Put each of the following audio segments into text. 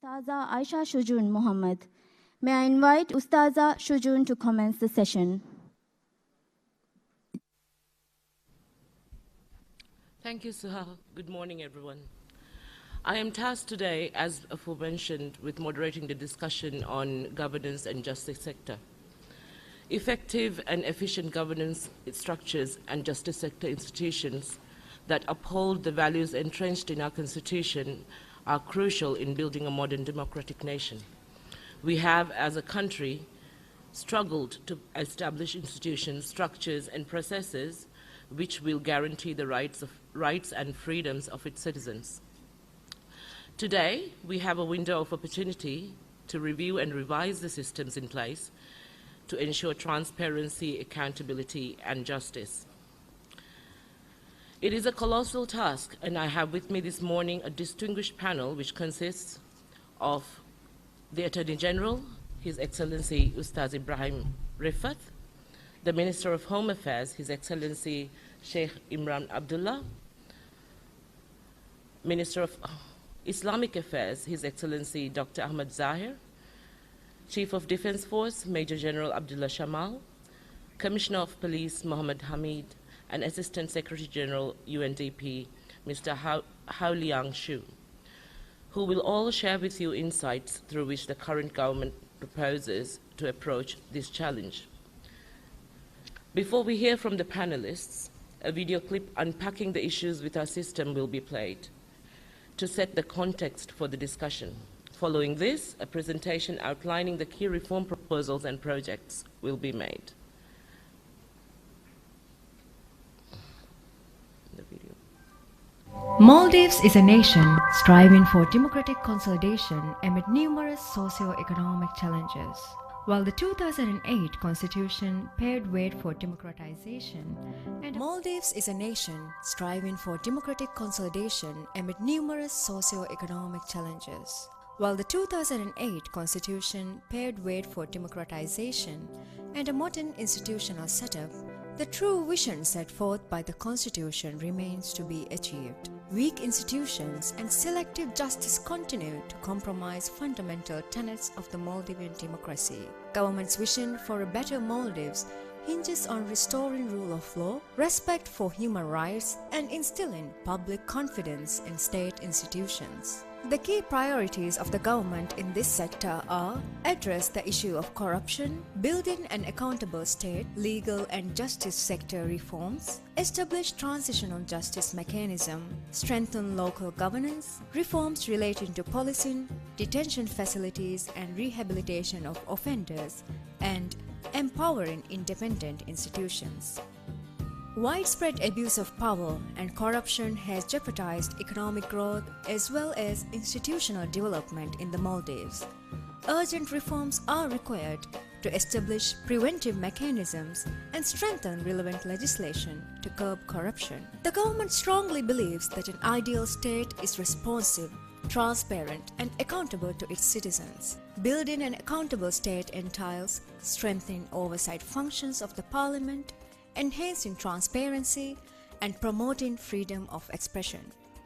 Ustaza Aisha Shujun Mohammed. May I invite Ustaza Shujun to commence the session. Thank you, Suha. Good morning, everyone. I am tasked today, as aforementioned, with moderating the discussion on governance and justice sector. Effective and efficient governance structures and justice sector institutions that uphold the values entrenched in our Constitution are crucial in building a modern democratic nation. We have, as a country, struggled to establish institutions, structures, and processes which will guarantee the rights and freedoms of its citizens. Today, we have a window of opportunity to review and revise the systems in place to ensure transparency, accountability, and justice. It is a colossal task, and I have with me this morning a distinguished panel which consists of the Attorney General, His Excellency Ustaz Ibrahim Rifat, the Minister of Home Affairs, His Excellency Sheikh Imran Abdullah, Minister of Islamic Affairs, His Excellency Dr. Ahmad Zahir, Chief of Defense Force, Major General Abdullah Shamal, Commissioner of Police Mohammed Hamid, and Assistant Secretary General UNDP, Mr. Hao Liang Shu, who will all share with you insights through which the current government proposes to approach this challenge. Before we hear from the panelists, a video clip unpacking the issues with our system will be played to set the context for the discussion. Following this, a presentation outlining the key reform proposals and projects will be made. The video. Maldives is a nation striving for democratic consolidation amid numerous socio-economic challenges. While the 2008 constitution paved way for democratization, and Maldives is a nation striving for democratic consolidation amid numerous socio-economic challenges. While the 2008 constitution paved way for democratization and a modern institutional setup, the true vision set forth by the constitution remains to be achieved. Weak institutions and selective justice continue to compromise fundamental tenets of the Maldivian democracy. Government's vision for a better Maldives hinges on restoring rule of law, respect for human rights, and instilling public confidence in state institutions. The key priorities of the government in this sector are address the issue of corruption, building an accountable state, legal and justice sector reforms, establish transitional justice mechanism, strengthen local governance, reforms relating to policing, detention facilities and rehabilitation of offenders, and empowering independent institutions. Widespread abuse of power and corruption has jeopardized economic growth as well as institutional development in the Maldives. Urgent reforms are required to establish preventive mechanisms and strengthen relevant legislation to curb corruption. The government strongly believes that an ideal state is responsive, transparent, and accountable to its citizens. Building an accountable state entails strengthening oversight functions of the parliament, enhancing transparency, and promoting freedom of expression.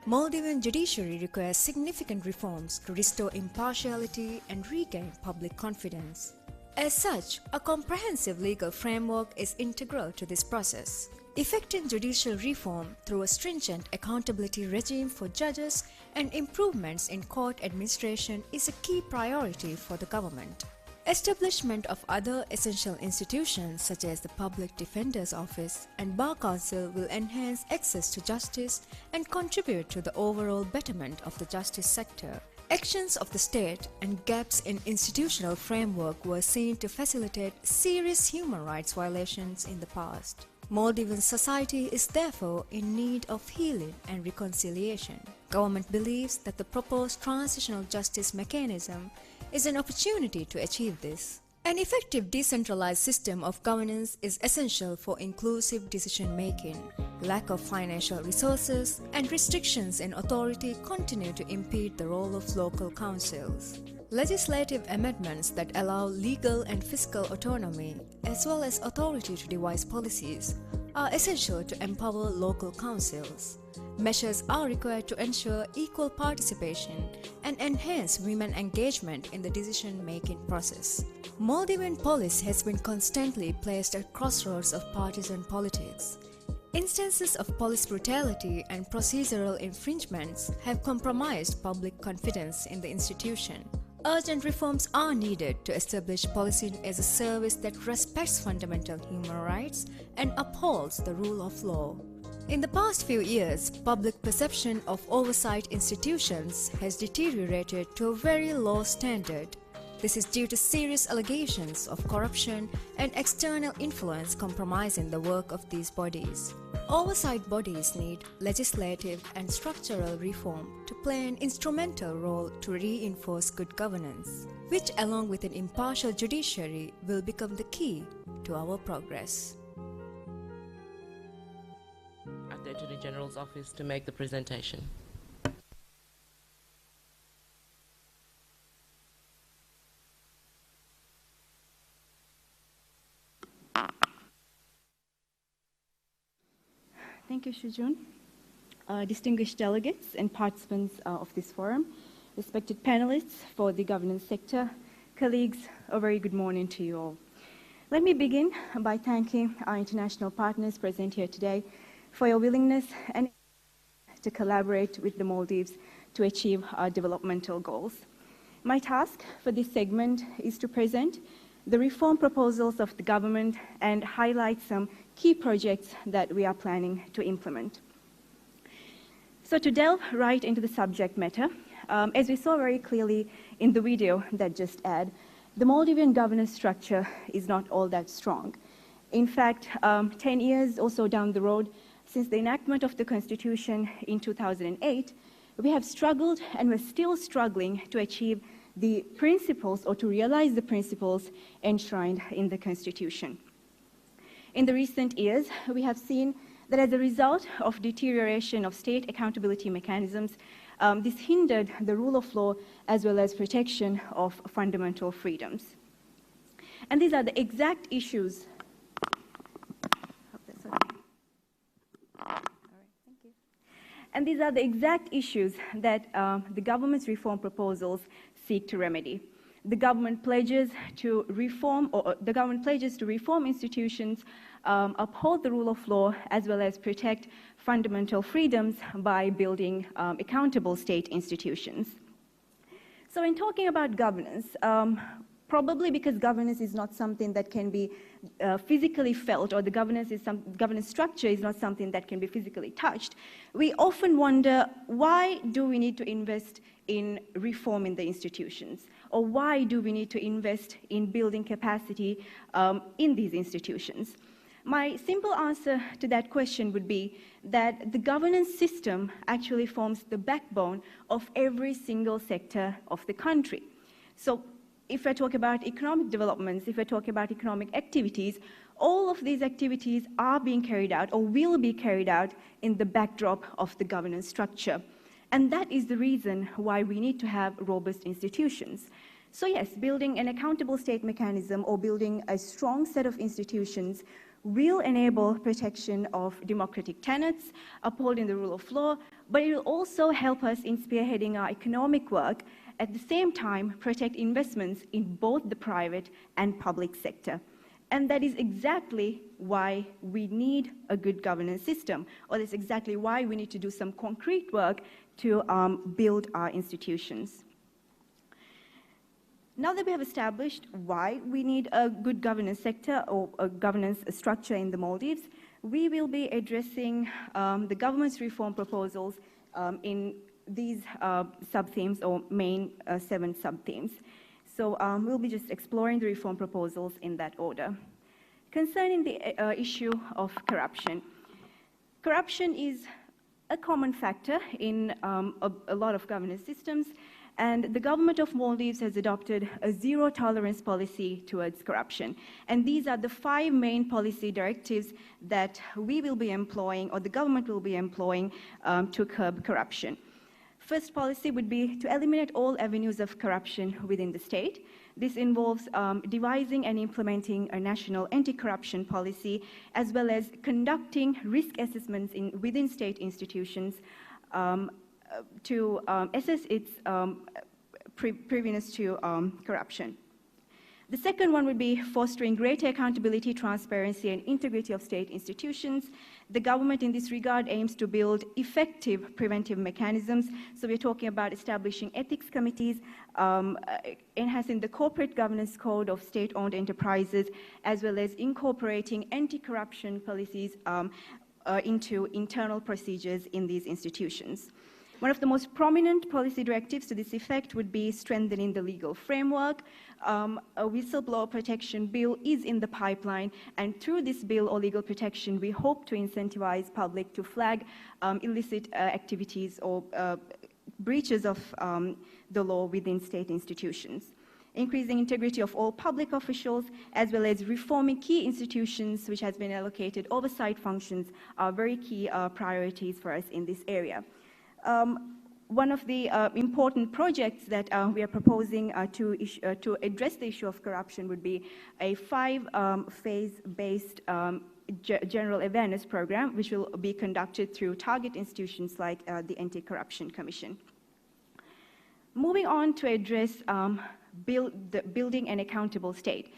Maldivian judiciary requires significant reforms to restore impartiality and regain public confidence. As such, a comprehensive legal framework is integral to this process. Effecting judicial reform through a stringent accountability regime for judges and improvements in court administration is a key priority for the government. Establishment of other essential institutions such as the Public Defender's Office and Bar Council will enhance access to justice and contribute to the overall betterment of the justice sector. Actions of the state and gaps in institutional framework were seen to facilitate serious human rights violations in the past. Maldivian society is therefore in need of healing and reconciliation. Government believes that the proposed transitional justice mechanism is an opportunity to achieve this. An effective decentralized system of governance is essential for inclusive decision-making. Lack of financial resources and restrictions in authority continue to impede the role of local councils. Legislative amendments that allow legal and fiscal autonomy, as well as authority to devise policies, are essential to empower local councils. Measures are required to ensure equal participation and enhance women engagement in the decision-making process. Maldivian police has been constantly placed at crossroads of partisan politics. Instances of police brutality and procedural infringements have compromised public confidence in the institution. Urgent reforms are needed to establish policing as a service that respects fundamental human rights and upholds the rule of law. In the past few years, public perception of oversight institutions has deteriorated to a very low standard. This is due to serious allegations of corruption and external influence compromising the work of these bodies. Oversight bodies need legislative and structural reform to play an instrumental role to reinforce good governance, which along with an impartial judiciary will become the key to our progress. At the Attorney General's office to make the presentation. Thank you, Shujun. Distinguished delegates and participants of this forum, respected panelists for the governance sector, colleagues, a very good morning to you all. Let me begin by thanking our international partners present here today for your willingness and to collaborate with the Maldives to achieve our developmental goals. My task for this segment is to present the reform proposals of the government and highlight some key projects that we are planning to implement. So to delve right into the subject matter, as we saw very clearly in the video that just aired, the Maldivian governance structure is not all that strong. In fact, 10 years or so down the road, since the enactment of the Constitution in 2008, we have struggled and we're still struggling to achieve the principles or to realize the principles enshrined in the Constitution. In the recent years, we have seen that as a result of deterioration of state accountability mechanisms, this hindered the rule of law as well as protection of fundamental freedoms. And these are the exact issues. Hope that's okay. All right, thank you. And these are the exact issues that the government's reform proposals seek to remedy. The government pledges to reform, institutions, uphold the rule of law, as well as protect fundamental freedoms by building accountable state institutions. So in talking about governance, probably because governance is not something that can be physically felt, or the governance structure is not something that can be physically touched, we often wonder, why do we need to invest in reforming the institutions? Or why do we need to invest in building capacity in these institutions? My simple answer to that question would be that the governance system actually forms the backbone of every single sector of the country. So if I talk about economic developments, if I talk about economic activities, all of these activities are being carried out or will be carried out in the backdrop of the governance structure. And that is the reason why we need to have robust institutions. So yes, building an accountable state mechanism or building a strong set of institutions will enable protection of democratic tenets, upholding the rule of law, but it will also help us in spearheading our economic work, at the same time protect investments in both the private and public sector. And that is exactly why we need a good governance system, or that's exactly why we need to do some concrete work to build our institutions. Now that we have established why we need a good governance sector or a governance structure in the Maldives, we will be addressing the government's reform proposals in these sub-themes or main 7 sub-themes. So we'll be just exploring the reform proposals in that order. Concerning the issue of corruption. Corruption is a common factor in a lot of governance systems, and the government of Maldives has adopted a zero-tolerance policy towards corruption. And these are the 5 main policy directives that we will be employing, or the government will be employing, to curb corruption. First policy would be to eliminate all avenues of corruption within the state. This involves devising and implementing a national anti-corruption policy, as well as conducting risk assessments within state institutions to assess its prevalence to corruption. The second one would be fostering greater accountability, transparency, and integrity of state institutions. The government in this regard aims to build effective preventive mechanisms. So we're talking about establishing ethics committees, enhancing the corporate governance code of state-owned enterprises, as well as incorporating anti-corruption policies into internal procedures in these institutions. One of the most prominent policy directives to this effect would be strengthening the legal framework. A whistleblower protection bill is in the pipeline, and through this bill or legal protection, we hope to incentivize public to flag illicit activities or breaches of the law within state institutions. Increasing integrity of all public officials, as well as reforming key institutions which has been allocated oversight functions, are very key priorities for us in this area. One of the important projects that we are proposing to address the issue of corruption would be a 5-phase-based general awareness program, which will be conducted through target institutions like the Anti-Corruption Commission. Moving on to address building an accountable state.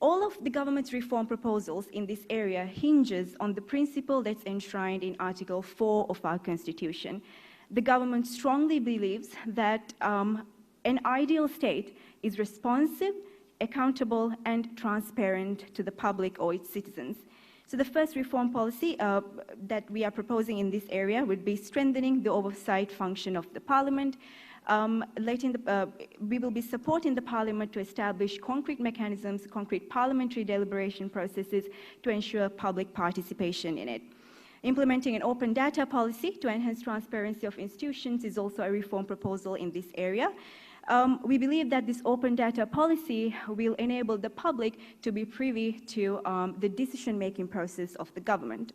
All of the government's reform proposals in this area hinges on the principle that's enshrined in Article 4 of our Constitution. The government strongly believes that an ideal state is responsive, accountable, and transparent to the public or its citizens. So the first reform policy that we are proposing in this area would be strengthening the oversight function of the Parliament. We will be supporting the Parliament to establish concrete mechanisms, concrete parliamentary deliberation processes to ensure public participation in it. Implementing an open data policy to enhance transparency of institutions is also a reform proposal in this area. We believe that this open data policy will enable the public to be privy to the decision-making process of the government.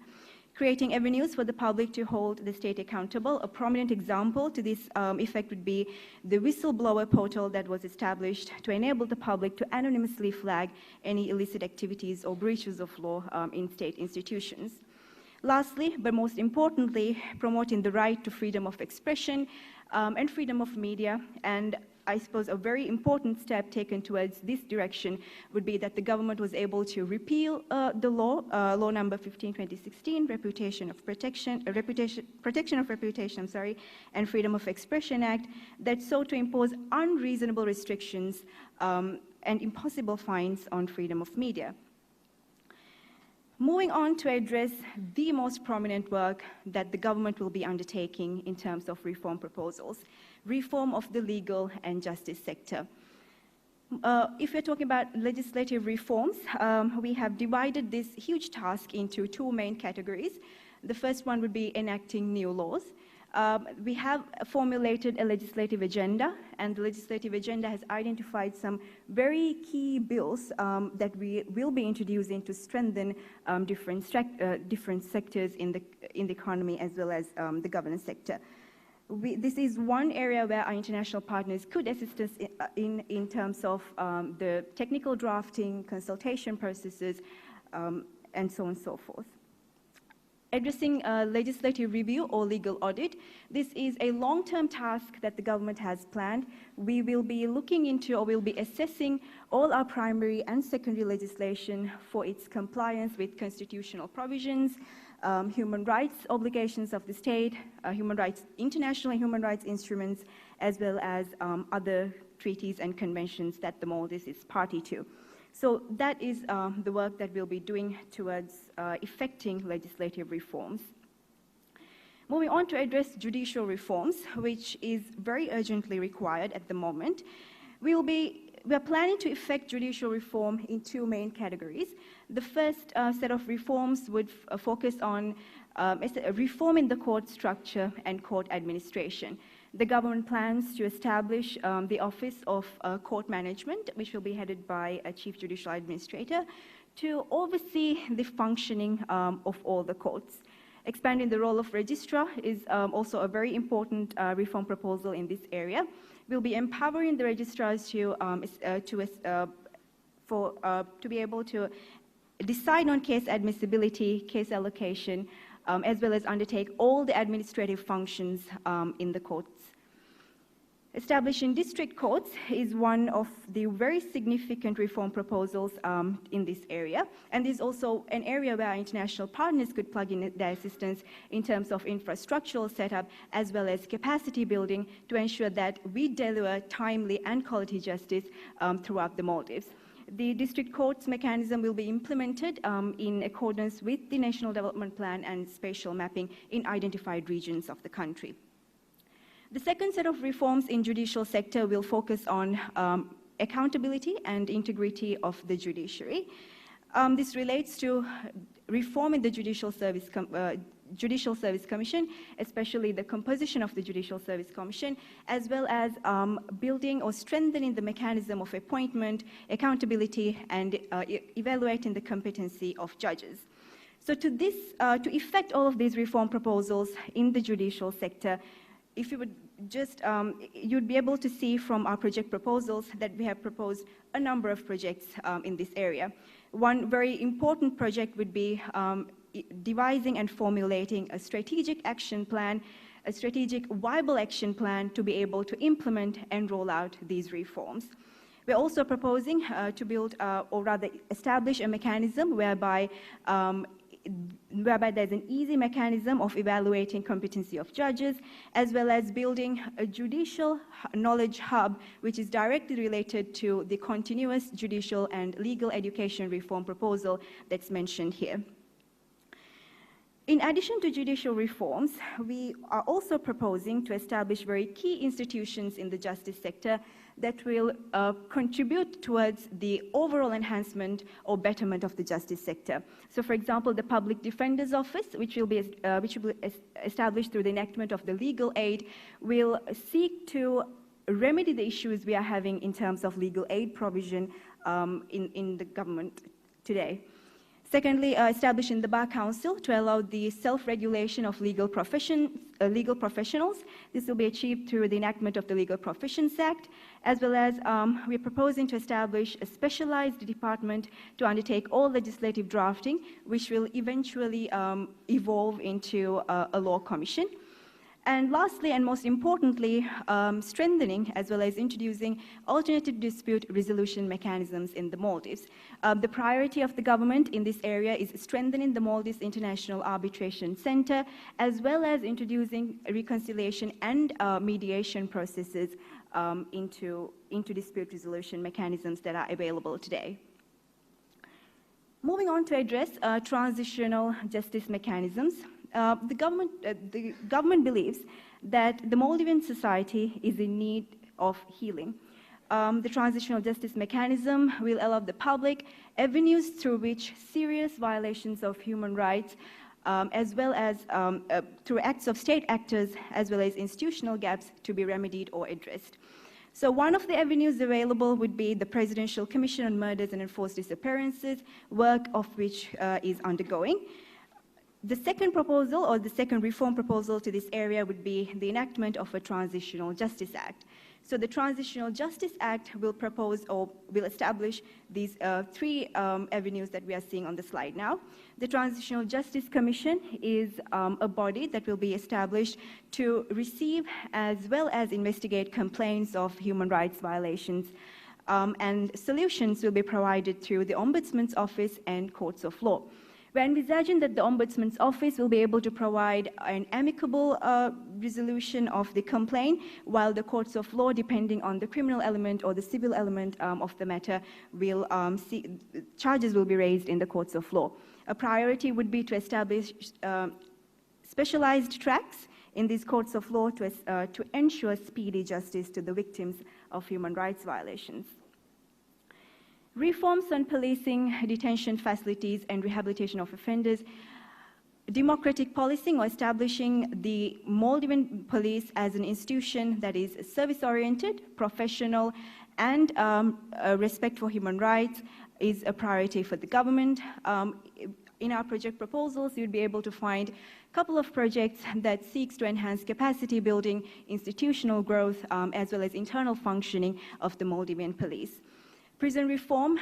Creating avenues for the public to hold the state accountable. A prominent example to this effect would be the Whistleblower portal that was established to enable the public to anonymously flag any illicit activities or breaches of law in state institutions. Lastly, but most importantly, promoting the right to freedom of expression and freedom of media. And I suppose a very important step taken towards this direction would be that the government was able to repeal the law, law number 15/2016, Protection of Reputation, and Freedom of Expression Act, that sought to impose unreasonable restrictions and impossible fines on freedom of media. Moving on to address the most prominent work that the government will be undertaking in terms of reform proposals, reform of the legal and justice sector. If we're talking about legislative reforms, we have divided this huge task into two main categories. The first one would be enacting new laws. We have formulated a legislative agenda, and the legislative agenda has identified some very key bills that we will be introducing to strengthen different sectors in the economy as well as the governance sector. This is one area where our international partners could assist us in terms of the technical drafting, consultation processes, and so on and so forth. Addressing legislative review or legal audit, this is a long-term task that the government has planned. We will be looking into, or we'll be assessing all our primary and secondary legislation for its compliance with constitutional provisions, human rights obligations of the state, international human rights instruments, as well as other treaties and conventions that the Maldives is party to. So that is the work that we'll be doing towards effecting legislative reforms. Moving on to address judicial reforms, which is very urgently required at the moment. We are planning to effect judicial reform in two main categories. The first set of reforms would focus on reforming the court structure and court administration. The government plans to establish the Office of Court Management, which will be headed by a Chief Judicial Administrator, to oversee the functioning of all the courts. Expanding the role of registrar is also a very important reform proposal in this area. We'll be empowering the registrars to be able to decide on case admissibility, case allocation, as well as undertake all the administrative functions in the courts. Establishing district courts is one of the very significant reform proposals in this area, and is also an area where our international partners could plug in their assistance in terms of infrastructural setup as well as capacity building to ensure that we deliver timely and quality justice throughout the Maldives. The district courts mechanism will be implemented in accordance with the National Development Plan and spatial mapping in identified regions of the country. The second set of reforms in judicial sector will focus on accountability and integrity of the judiciary. This relates to reform in the Judicial Service Commission, especially the composition of the Judicial Service Commission, as well as building or strengthening the mechanism of appointment, accountability, and evaluating the competency of judges. So to effect all of these reform proposals in the judicial sector, if you would just, you'd be able to see from our project proposals that we have proposed a number of projects in this area. One very important project would be devising and formulating a strategic action plan, a strategic viable action plan to be able to implement and roll out these reforms. We're also proposing to build, or rather establish a mechanism whereby there's an easy mechanism of evaluating competency of judges, as well as building a judicial knowledge hub, which is directly related to the continuous judicial and legal education reform proposal that's mentioned here. In addition to judicial reforms, we are also proposing to establish very key institutions in the justice sector that will contribute towards the overall enhancement or betterment of the justice sector. So, for example, the Public Defender's Office, which will be established through the enactment of the legal aid, will seek to remedy the issues we are having in terms of legal aid provision in the government today. Secondly, establishing the Bar Council to allow the self-regulation of legal professionals. This will be achieved through the enactment of the Legal Professions Act, as well as we're proposing to establish a specialized department to undertake all legislative drafting, which will eventually evolve into a law commission. And lastly, and most importantly, strengthening as well as introducing alternative dispute resolution mechanisms in the Maldives. The priority of the government in this area is strengthening the Maldives International Arbitration Center, as well as introducing reconciliation and mediation processes into dispute resolution mechanisms that are available today. Moving on to address transitional justice mechanisms. The government believes that the Maldivian society is in need of healing. The transitional justice mechanism will allow the public avenues through which serious violations of human rights, as well as through acts of state actors, as well as institutional gaps to be remedied or addressed. So one of the avenues available would be the Presidential Commission on Murders and Enforced Disappearances, work of which is undergoing. The second proposal, or the second reform proposal to this area, would be the enactment of a Transitional Justice Act. So the Transitional Justice Act will propose or will establish these three avenues that we are seeing on the slide now. The Transitional Justice Commission is a body that will be established to receive as well as investigate complaints of human rights violations, and solutions will be provided through the Ombudsman's Office and courts of law. We envision that the Ombudsman's Office will be able to provide an amicable resolution of the complaint, while the courts of law, depending on the criminal element or the civil element of the matter, will charges will be raised in the courts of law. A priority would be to establish specialized tracks in these courts of law to ensure speedy justice to the victims of human rights violations. Reforms on policing, detention facilities, and rehabilitation of offenders, democratic policing, or establishing the Maldivian police as an institution that is service-oriented, professional, and respect for human rights is a priority for the government. In our project proposals, you'd be able to find couple of projects that seeks to enhance capacity building, institutional growth, as well as internal functioning of the Maldivian police. Prison reform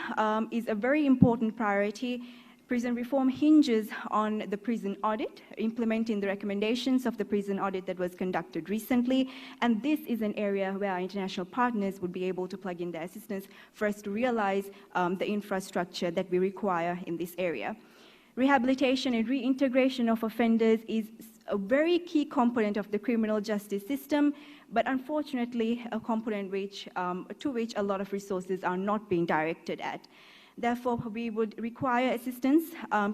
is a very important priority. Prison reform hinges on the prison audit, implementing the recommendations of the prison audit that was conducted recently, and this is an area where our international partners would be able to plug in their assistance for us to realize the infrastructure that we require in this area. Rehabilitation and reintegration of offenders is a very key component of the criminal justice system, but unfortunately a component to which a lot of resources are not being directed at. Therefore, we would require assistance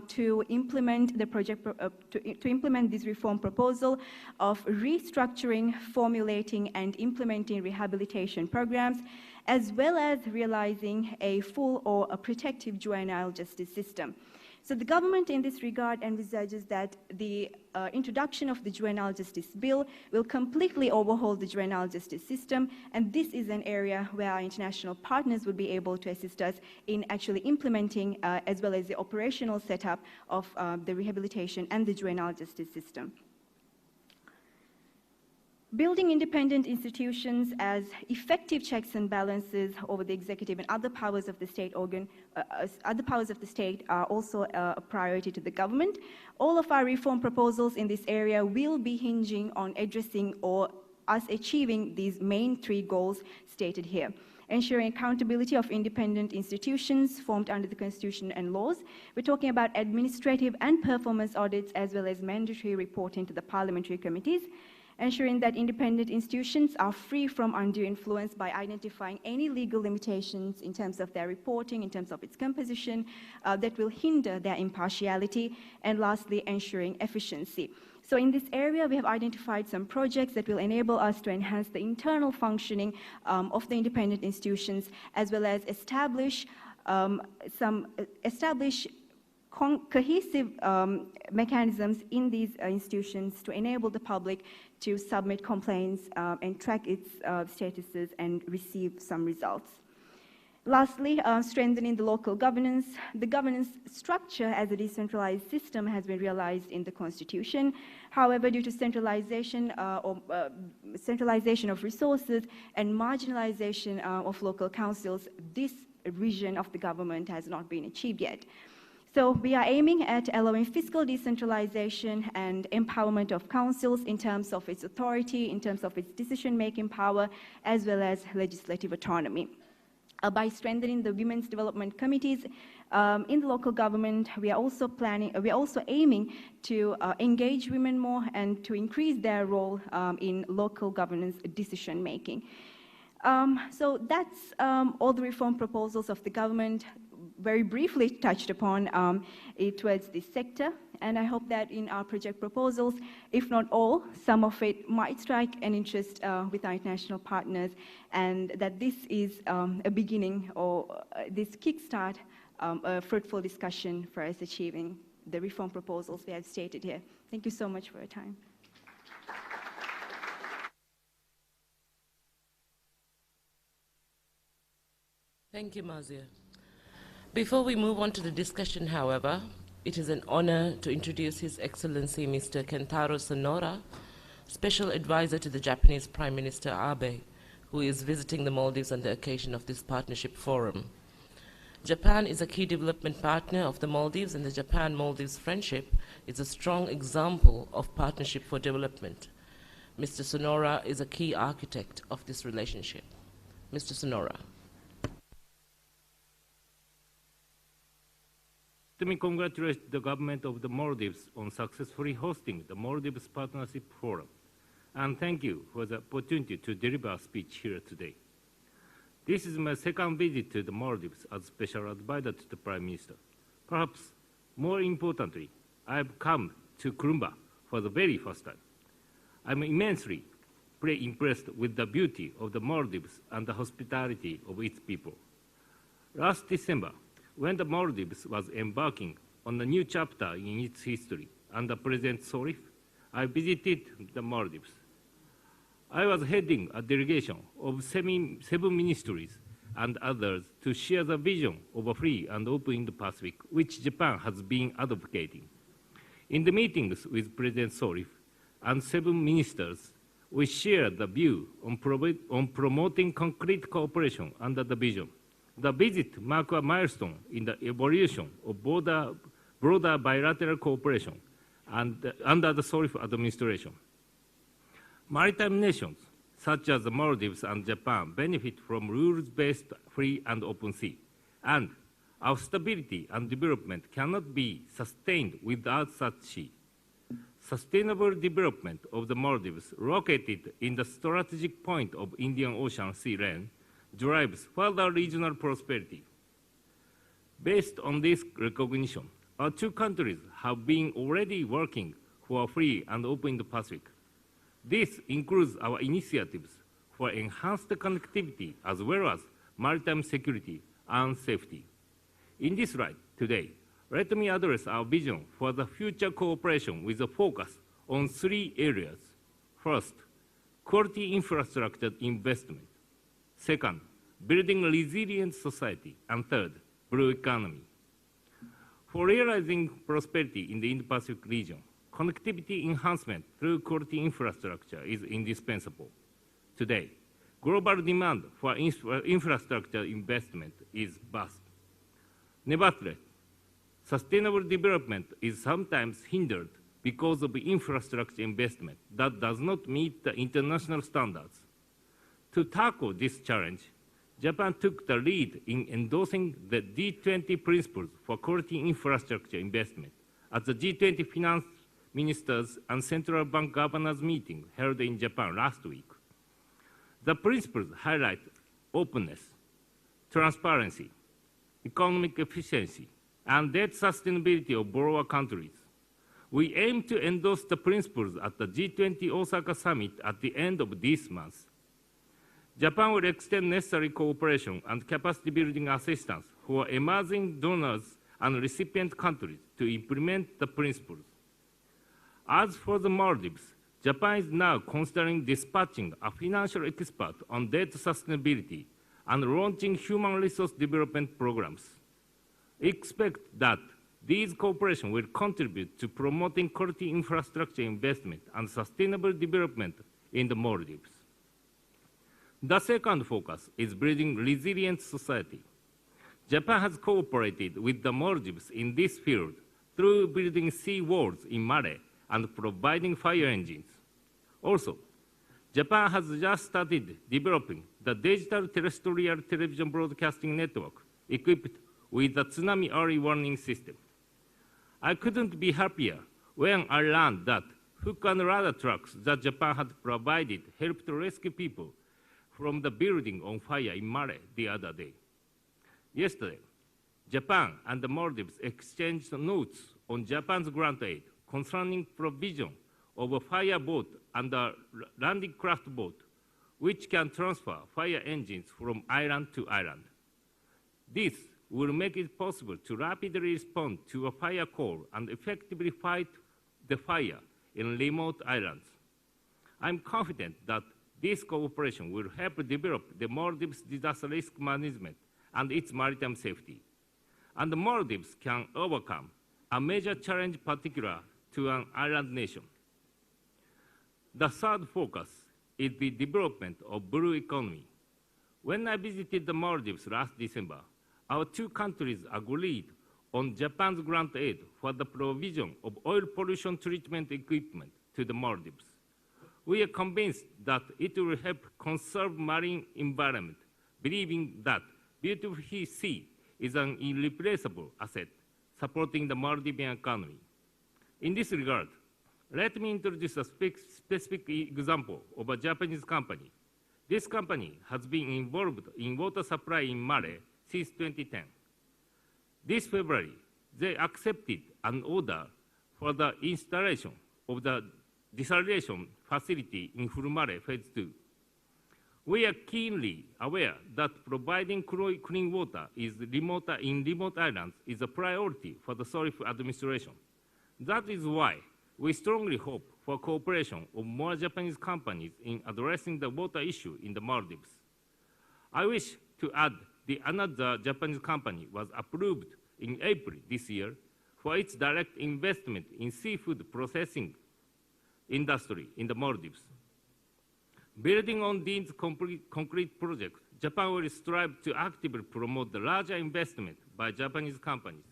to implement the project, to implement this reform proposal of restructuring, formulating, and implementing rehabilitation programs, as well as realizing a full or a protective juvenile justice system. So the government in this regard envisages that the introduction of the Juvenile Justice Bill will completely overhaul the juvenile justice system, and this is an area where our international partners would be able to assist us in actually implementing as well as the operational setup of the rehabilitation and the juvenile justice system. Building independent institutions as effective checks and balances over the executive and other powers of the state are also a priority to the government. All of our reform proposals in this area will be hinging on addressing or us achieving these main three goals stated here. Ensuring accountability of independent institutions formed under the Constitution and laws. We're talking about administrative and performance audits as well as mandatory reporting to the parliamentary committees. Ensuring that independent institutions are free from undue influence by identifying any legal limitations in terms of their reporting, in terms of its composition, that will hinder their impartiality, and lastly, ensuring efficiency. So in this area, we have identified some projects that will enable us to enhance the internal functioning of the independent institutions, as well as establish cohesive mechanisms in these institutions to enable the public to submit complaints and track its statuses and receive some results. Lastly, strengthening the local governance. The governance structure as a decentralized system has been realized in the Constitution. However, due to centralization of resources and marginalization of local councils, this vision of the government has not been achieved yet. So we are aiming at allowing fiscal decentralization and empowerment of councils in terms of its authority, in terms of its decision-making power, as well as legislative autonomy. By strengthening the women's development committees in the local government, we are also aiming to engage women more and to increase their role in local governance decision-making. So that's all the reform proposals of the government. Very briefly touched upon towards this sector, and I hope that in our project proposals, if not all, some of it might strike an interest with our international partners, and that this is a beginning or this kickstart a fruitful discussion for us achieving the reform proposals we have stated here. Thank you so much for your time. Thank you, Mazia. Before we move on to the discussion, however, it is an honor to introduce His Excellency Mr. Kentaro Sonora, Special Advisor to the Japanese Prime Minister Abe, who is visiting the Maldives on the occasion of this partnership forum. Japan is a key development partner of the Maldives, and the Japan-Maldives friendship is a strong example of partnership for development. Mr. Sonora is a key architect of this relationship. Mr. Sonora. Let me congratulate the government of the Maldives on successfully hosting the Maldives Partnership Forum, and thank you for the opportunity to deliver a speech here today. This is my second visit to the Maldives as special advisor to the Prime Minister. Perhaps more importantly, I have come to Kurumba for the very first time. I'm immensely impressed with the beauty of the Maldives and the hospitality of its people. Last December, when the Maldives was embarking on a new chapter in its history under President Sharif, I visited the Maldives. I was heading a delegation of 7 ministries and others to share the vision of a free and open Indo-Pacific, which Japan has been advocating. In the meetings with President Sirleaf and 7 ministers, we shared the view on promoting concrete cooperation under the vision. The visit marked a milestone in the evolution of broader bilateral cooperation under the Sirleaf administration. Maritime nations, such as the Maldives and Japan, benefit from rules-based free and open sea, and our stability and development cannot be sustained without such sea. Sustainable development of the Maldives, located in the strategic point of Indian Ocean sea lane, drives further regional prosperity. Based on this recognition, our 2 countries have been already working for a free and open Indo-Pacific. This includes our initiatives for enhanced connectivity as well as maritime security and safety. In this light, today, let me address our vision for the future cooperation with a focus on 3 areas. First, quality infrastructure investment. Second, building a resilient society. And third, blue economy. For realizing prosperity in the Indo-Pacific region, connectivity enhancement through quality infrastructure is indispensable. Today, global demand for infrastructure investment is vast. Nevertheless, sustainable development is sometimes hindered because of infrastructure investment that does not meet the international standards. To tackle this challenge, Japan took the lead in endorsing the G20 principles for quality infrastructure investment at the G20 finance ministers and central bank governors meeting held in Japan last week. The principles highlight openness, transparency, economic efficiency, and debt sustainability of borrower countries. We aim to endorse the principles at the G20 Osaka summit at the end of this month. Japan will extend necessary cooperation and capacity building assistance for emerging donors and recipient countries to implement the principles. As for the Maldives, Japan is now considering dispatching a financial expert on debt sustainability and launching human resource development programs. We expect that these cooperation will contribute to promoting quality infrastructure investment and sustainable development in the Maldives. The second focus is building resilient society. Japan has cooperated with the Maldives in this field through building sea walls in Malé and providing fire engines. Also, Japan has just started developing the digital terrestrial television broadcasting network equipped with a tsunami early warning system. I couldn't be happier when I learned that hook and ladder trucks that Japan had provided helped rescue people from the building on fire in Malé the other day. Yesterday, Japan and the Maldives exchanged notes on Japan's grant aid concerning provision of a fire boat and a landing craft boat, which can transfer fire engines from island to island. This will make it possible to rapidly respond to a fire call and effectively fight the fire in remote islands. I'm confident that this cooperation will help develop the Maldives' disaster risk management and its maritime safety. And the Maldives can overcome a major challenge particular to an island nation. The third focus is the development of blue economy. When I visited the Maldives last December, our 2 countries agreed on Japan's grant aid for the provision of oil pollution treatment equipment to the Maldives. We are convinced that it will help conserve marine environment, believing that beautiful sea is an irreplaceable asset supporting the Maldivian economy. In this regard, let me introduce a specific example of a Japanese company. This company has been involved in water supply in Malé since 2010. This February, they accepted an order for the installation of the desalination facility in Fulmare Phase 2. We are keenly aware that providing clean water in remote islands is a priority for the Sirleaf administration. That is why we strongly hope for cooperation of more Japanese companies in addressing the water issue in the Maldives. I wish to add that another Japanese company was approved in April this year for its direct investment in seafood processing industry in the Maldives. Building on these concrete projects, Japan will strive to actively promote the larger investment by Japanese companies.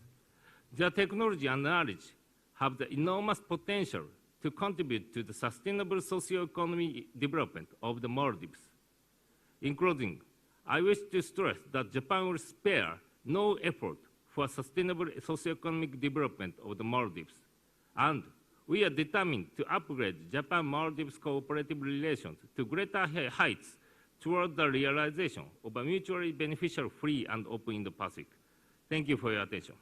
Their technology and knowledge have the enormous potential to contribute to the sustainable socio-economic development of the Maldives. In closing, I wish to stress that Japan will spare no effort for sustainable socio-economic development of the Maldives, and we are determined to upgrade Japan-Maldives cooperative relations to greater heights toward the realization of a mutually beneficial, free, and open Indo-Pacific. Thank you for your attention.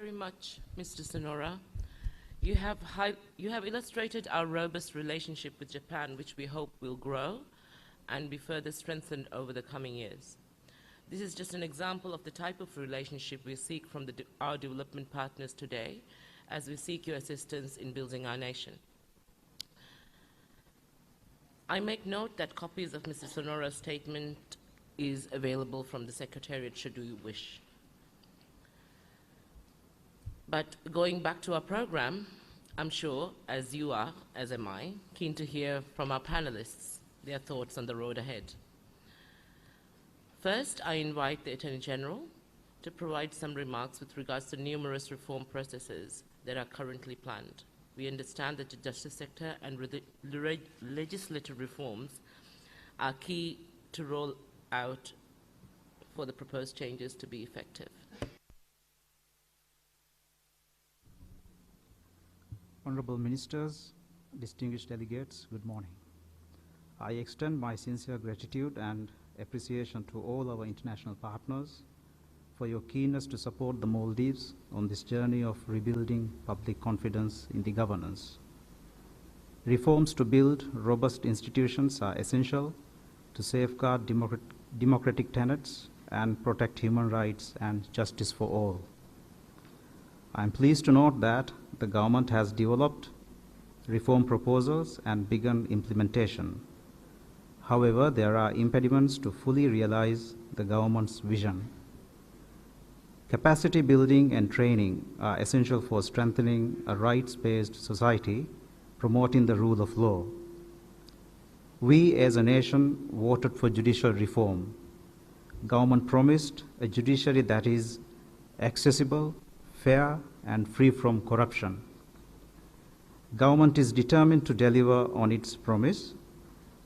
Very much, Mr. Sonora. You have illustrated our robust relationship with Japan, which we hope will grow and be further strengthened over the coming years. This is just an example of the type of relationship we seek from our development partners today, as we seek your assistance in building our nation. I make note that copies of Mr. Sonora's statement is available from the Secretariat should you wish. But going back to our program, I'm sure, as you are, as am I, keen to hear from our panelists their thoughts on the road ahead. First, I invite the Attorney General to provide some remarks with regards to numerous reform processes that are currently planned. We understand that the justice sector and legislative reforms are key to roll out for the proposed changes to be effective. Honorable Ministers, distinguished delegates, good morning. I extend my sincere gratitude and appreciation to all our international partners for your keenness to support the Maldives on this journey of rebuilding public confidence in the governance. Reforms to build robust institutions are essential to safeguard democratic tenets and protect human rights and justice for all. I am pleased to note that the government has developed reform proposals and begun implementation. However, there are impediments to fully realize the government's vision. Capacity building and training are essential for strengthening a rights-based society, promoting the rule of law. We as a nation voted for judicial reform. Government promised a judiciary that is accessible, fair, and free from corruption. Government is determined to deliver on its promise.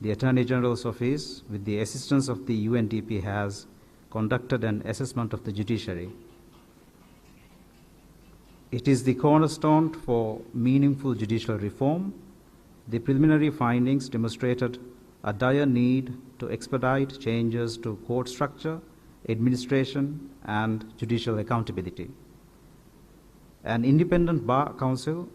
The Attorney General's Office, with the assistance of the UNDP, has conducted an assessment of the judiciary. It is the cornerstone for meaningful judicial reform. The preliminary findings demonstrated a dire need to expedite changes to court structure, administration, and judicial accountability. An independent bar council,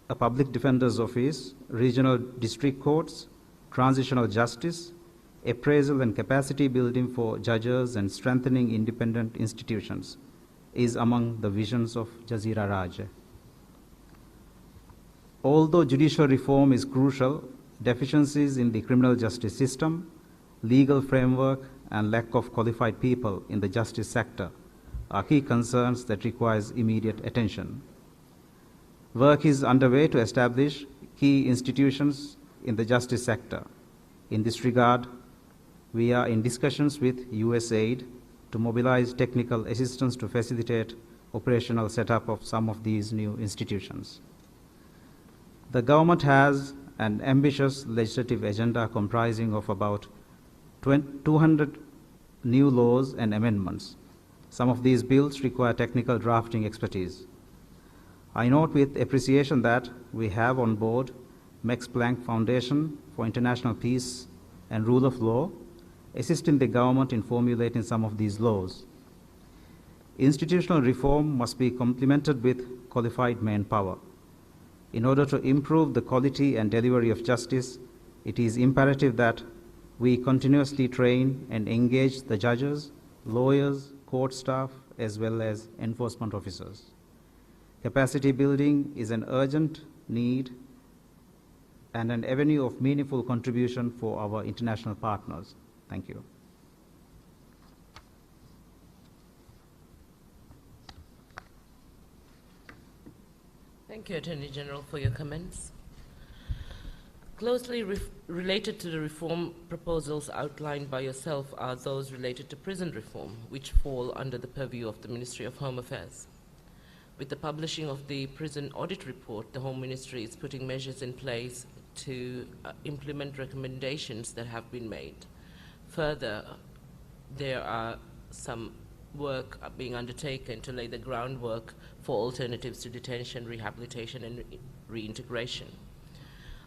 a public defender's office, regional district courts, transitional justice, appraisal and capacity building for judges, and strengthening independent institutions is among the visions of Jazeera Raj. Although judicial reform is crucial, deficiencies in the criminal justice system, legal framework, and lack of qualified people in the justice sector are key concerns that requires immediate attention. Work is underway to establish key institutions in the justice sector. In this regard, we are in discussions with USAID to mobilize technical assistance to facilitate operational setup of some of these new institutions. The government has an ambitious legislative agenda comprising of about 200 new laws and amendments. Some of these bills require technical drafting expertise. I note with appreciation that we have on board Max Planck Foundation for International Peace and Rule of Law, assisting the government in formulating some of these laws. Institutional reform must be complemented with qualified manpower. In order to improve the quality and delivery of justice, it is imperative that we continuously train and engage the judges, lawyers, court staff, as well as enforcement officers. Capacity building is an urgent need and an avenue of meaningful contribution for our international partners. Thank you. Thank you, Attorney General, for your comments. Closely related to the reform proposals outlined by yourself are those related to prison reform, which fall under the purview of the Ministry of Home Affairs. With the publishing of the prison audit report, the Home Ministry is putting measures in place to implement recommendations that have been made. Further, there are some work being undertaken to lay the groundwork for alternatives to detention, rehabilitation, and reintegration.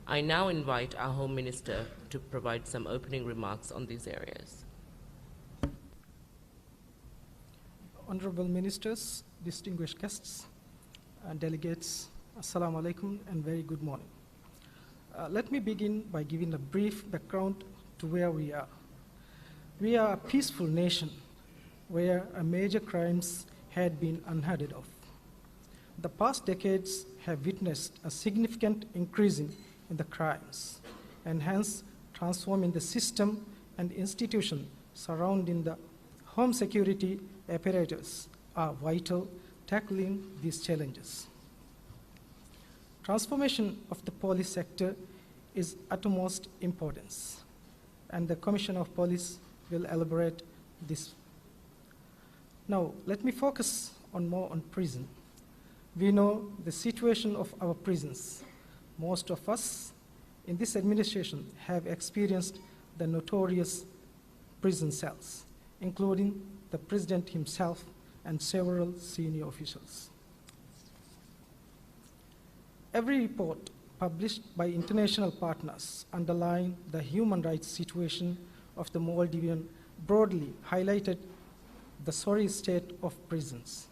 I now invite our Home Minister to provide some opening remarks on these areas. Honorable Ministers, distinguished guests, delegates, Assalamu alaikum and very good morning. Let me begin by giving a brief background to where we are. We are a peaceful nation where major crimes had been unheard of. The past decades have witnessed a significant increase in the crimes, and hence transforming the system and institution surrounding the home security apparatus are vital tackling these challenges. Transformation of the police sector is utmost importance, and the Commission of Police will elaborate this. Now, let me focus more on prison. We know the situation of our prisons. Most of us in this administration have experienced the notorious prison cells, including the President himself and several senior officials. Every report published by international partners underlying the human rights situation of the Maldivian broadly highlighted the sorry state of prisons.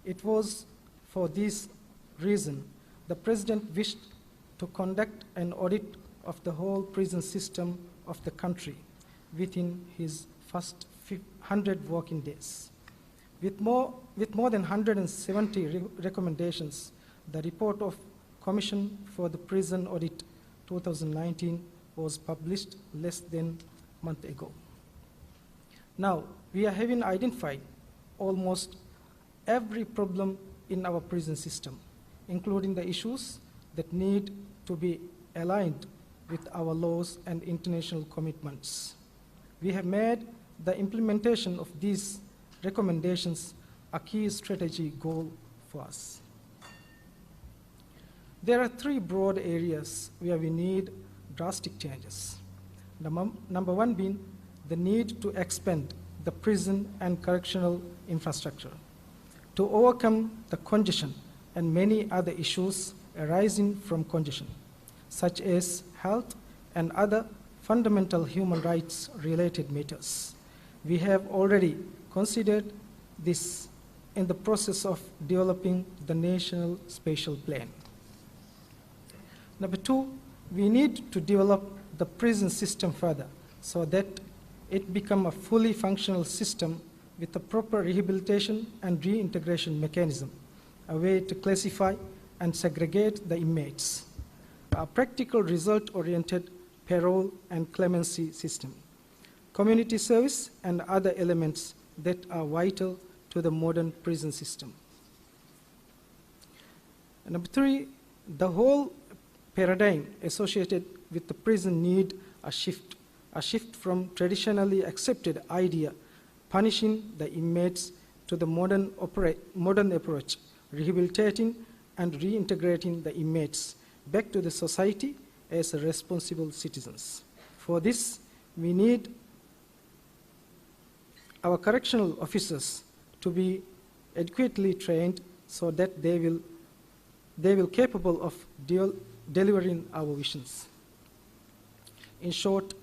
It was for this reason the President wished to conduct an audit of the whole prison system of the country within his first 100 working days. With more than 170 recommendations, the report of Commission for the Prison Audit 2019 was published less than a month ago. Now, we have identified almost every problem in our prison system, including the issues that need to be aligned with our laws and international commitments. We have made the implementation of these recommendations a key strategy goal for us. There are three broad areas where we need drastic changes. Number one being the need to expand the prison and correctional infrastructure to overcome the congestion and many other issues arising from congestion, such as health and other fundamental human rights related matters. We have already considered this in the process of developing the National Spatial Plan. Number two, we need to develop the prison system further so that it becomes a fully functional system with a proper rehabilitation and reintegration mechanism, a way to classify and segregate the inmates, a practical result-oriented parole and clemency system, community service, and other elements that are vital to the modern prison system. And number three, the whole paradigm associated with the prison need a shift from traditionally accepted idea punishing the inmates to the modern approach, rehabilitating and reintegrating the inmates back to the society as responsible citizens. For this, we need our correctional officers to be adequately trained so that they will capable of delivering our visions. In short,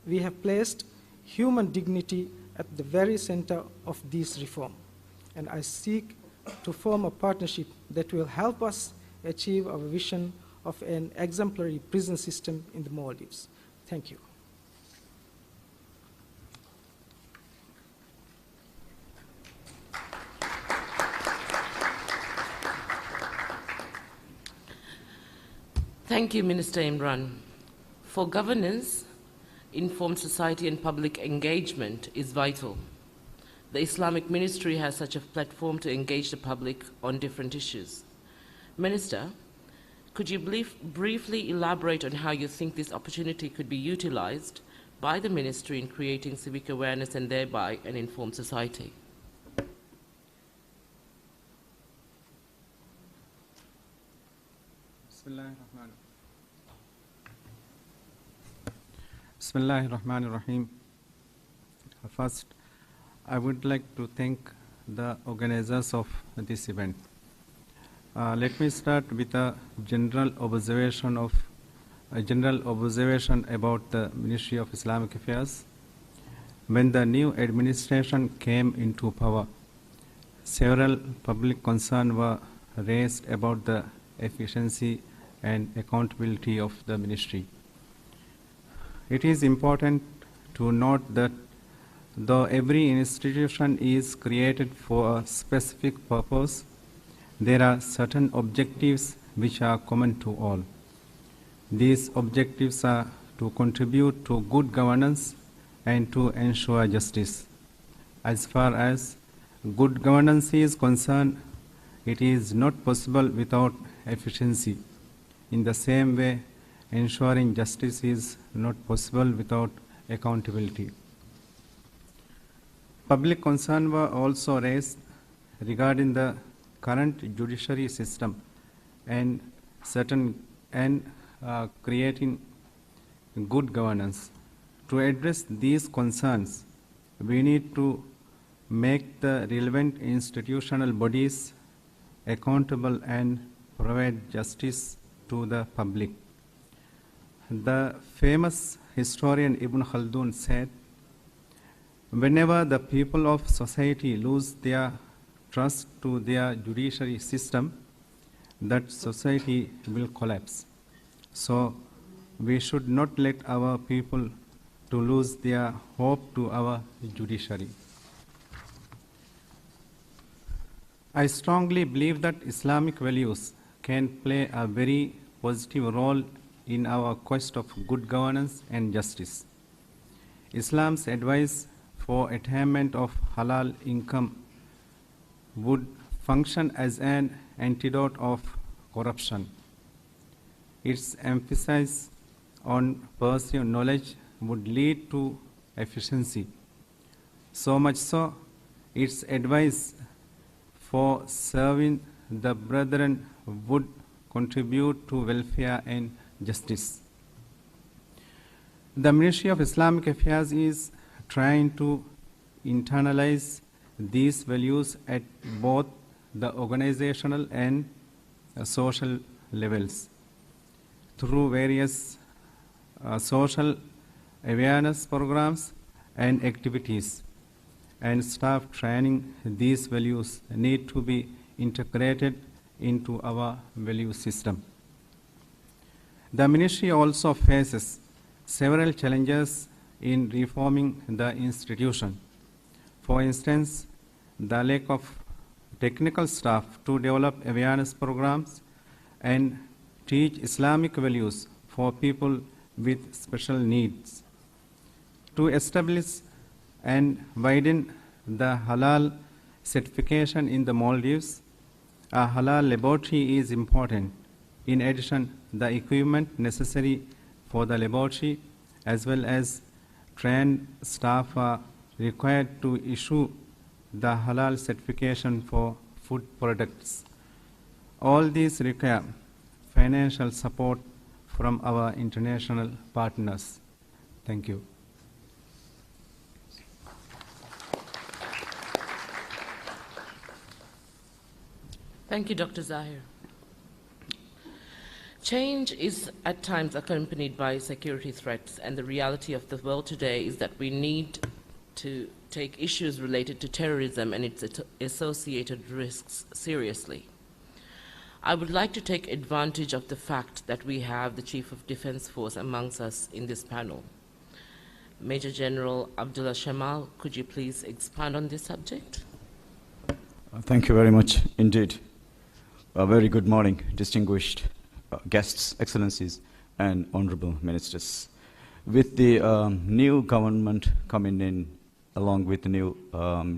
we have placed human dignity at the very center of this reform, and I seek to form a partnership that will help us achieve our vision of an exemplary prison system in the Maldives. Thank you. Thank you, Minister Imran. For governance, informed society and public engagement is vital. The Islamic Ministry has such a platform to engage the public on different issues. Minister, could you briefly elaborate on how you think this opportunity could be utilized by the Ministry in creating civic awareness and thereby an informed society? Bismillahirrahmanirrahim. First, I would like to thank the organizers of this event. Let me start with a general observation about the Ministry of Islamic Affairs. When the new administration came into power, several public concerns were raised about the efficiency and accountability of the ministry. It is important to note that though every institution is created for a specific purpose, there are certain objectives which are common to all. These objectives are to contribute to good governance and to ensure justice. As far as good governance is concerned, it is not possible without efficiency. In the same way, ensuring justice is not possible without accountability. Public concerns were also raised regarding the current judiciary system and creating good governance. To address these concerns, we need to make the relevant institutional bodies accountable and provide justice to the public. The famous historian Ibn Khaldun said, whenever the people of society lose their trust to their judiciary system, that society will collapse. So we should not let our people to lose their hope to our judiciary. I strongly believe that Islamic values can play a very positive role in our quest of good governance and justice. Islam's advice for attainment of halal income would function as an antidote of corruption. Its emphasis on pursuing knowledge would lead to efficiency. So much so, its advice for serving the brethren would contribute to welfare and justice. The Ministry of Islamic Affairs is trying to internalize these values at both the organizational and social levels through various social awareness programs and activities, and staff training. These values need to be integrated into our value system. The ministry also faces several challenges in reforming the institution. For instance, the lack of technical staff to develop awareness programs and teach Islamic values for people with special needs. To establish and widen the halal certification in the Maldives, a halal laboratory is important. In addition, the equipment necessary for the laboratory as well as trained staff are required to issue the halal certification for food products. All these require financial support from our international partners. Thank you. Thank you, Dr. Zahir. Change is at times accompanied by security threats, and the reality of the world today is that we need to take issues related to terrorism and its associated risks seriously. I would like to take advantage of the fact that we have the Chief of Defense Force amongst us in this panel. Major General Abdullah Shamal, could you please expand on this subject? Thank you very much indeed. A very good morning, distinguished guests, excellencies, and honorable ministers. With the new government coming in, along with the new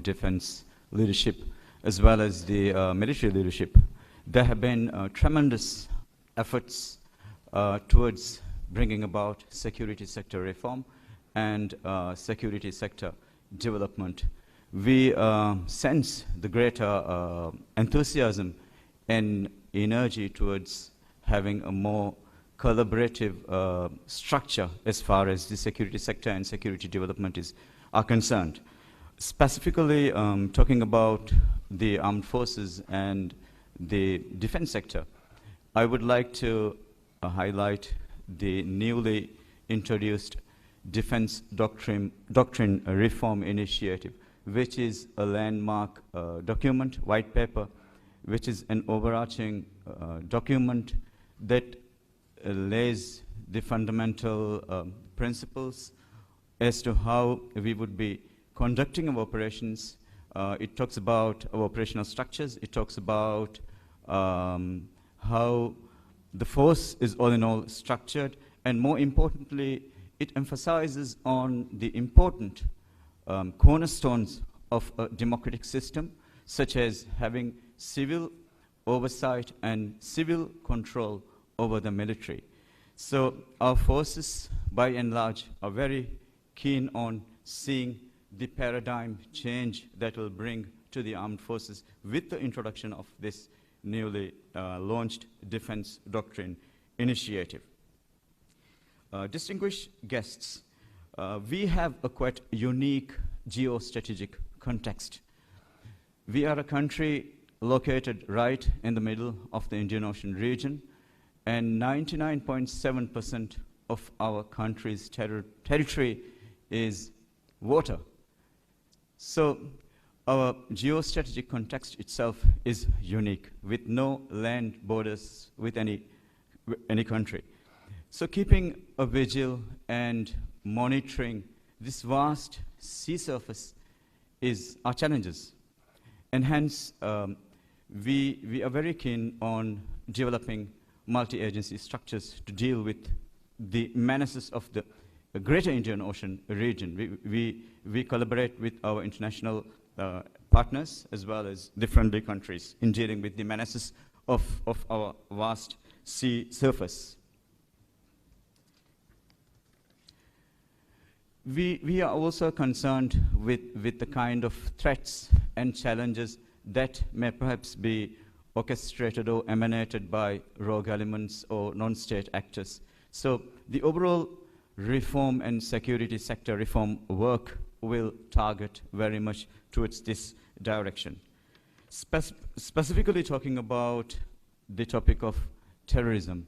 defense leadership, as well as the military leadership, there have been tremendous efforts towards bringing about security sector reform and security sector development. We sense the greater enthusiasm and energy towards having a more collaborative structure as far as the security sector and security development are concerned. Specifically, talking about the armed forces and the defense sector, I would like to highlight the newly introduced Defense Doctrine Reform Initiative, which is a landmark document, white paper, which is an overarching document that lays the fundamental principles as to how we would be conducting our operations. It talks about our operational structures. It talks about how the force is all in all structured, and more importantly, it emphasizes on the important cornerstones of a democratic system, such as having civil oversight and civil control over the military. So our forces, by and large, are very keen on seeing the paradigm change that will bring to the armed forces with the introduction of this newly launched Defense Doctrine Initiative. Distinguished guests, we have a quite unique geostrategic context. We are a country located right in the middle of the Indian Ocean region, and 99.7% of our country's territory is water. So our geostrategic context itself is unique, with no land borders with any country. So keeping a vigil and monitoring this vast sea surface is our challenges. And hence, we are very keen on developing multi-agency structures to deal with the menaces of the greater Indian Ocean region. We collaborate with our international partners as well as the friendly countries in dealing with the menaces of our vast sea surface. We are also concerned with the kind of threats and challenges that may perhaps be orchestrated or emanated by rogue elements or non-state actors. So the overall reform and security sector reform work will target very much towards this direction. Specifically talking about the topic of terrorism,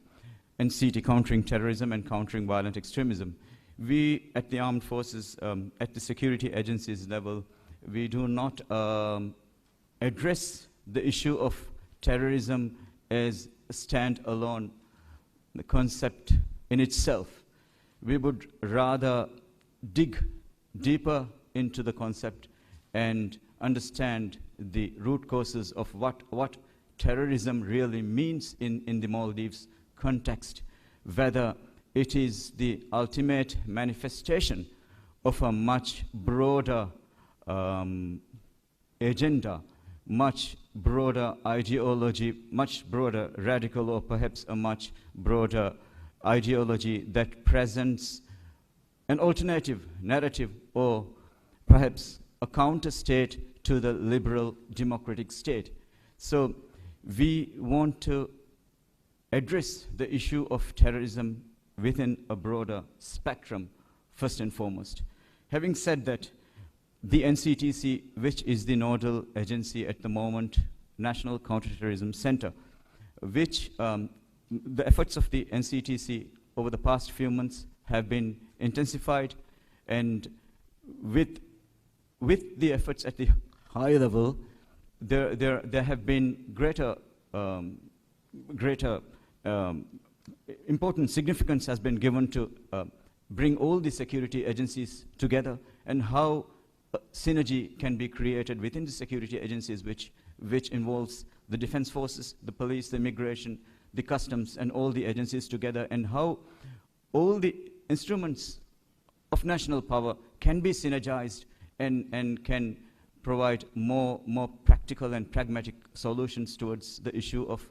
NCT, countering terrorism and countering violent extremism, we at the armed forces, at the security agencies level, we do not address the issue of terrorism as a stand-alone concept in itself. We would rather dig deeper into the concept and understand the root causes of what terrorism really means in the Maldives context, whether it is the ultimate manifestation of a much broader agenda, much broader ideology, much broader radical, or perhaps a much broader ideology that presents an alternative narrative or perhaps a counter state to the liberal democratic state. So we want to address the issue of terrorism within a broader spectrum, first and foremost. Having said that, the NCTC, which is the nodal agency at the moment, National Counterterrorism Center, which the efforts of the NCTC over the past few months have been intensified, and with the efforts at the high level, there have been greater important significance has been given to bring all the security agencies together, and how synergy can be created within the security agencies, which involves the defense forces, the police, the immigration, the customs and all the agencies together, and how all the instruments of national power can be synergized and can provide more practical and pragmatic solutions towards the issue of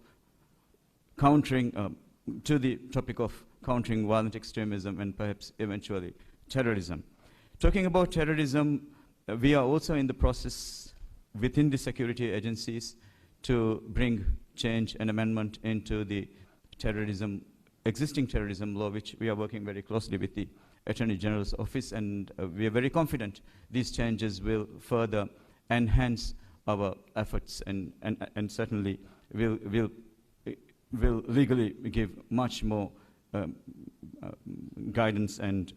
countering, to the topic of countering violent extremism and perhaps eventually terrorism. Talking about terrorism, we are also in the process within the security agencies to bring change and amendment into the existing terrorism law, which we are working very closely with the Attorney General's office, and we are very confident these changes will further enhance our efforts and certainly will legally give much more guidance and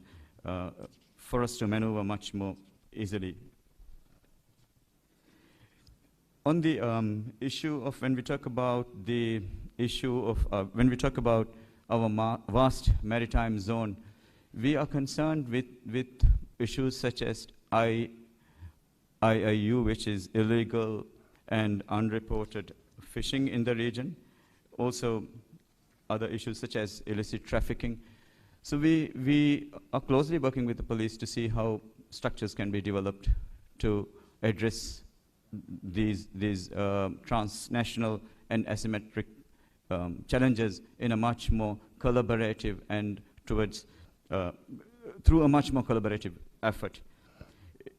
for us to maneuver much more easily. On the issue of when we talk about the issue of when we talk about our vast maritime zone, we are concerned with issues such as IIU, which is illegal and unreported fishing in the region. Also, other issues such as illicit trafficking. So we are closely working with the police to see how structures can be developed to address these transnational and asymmetric challenges in a much more collaborative and towards through a much more collaborative effort.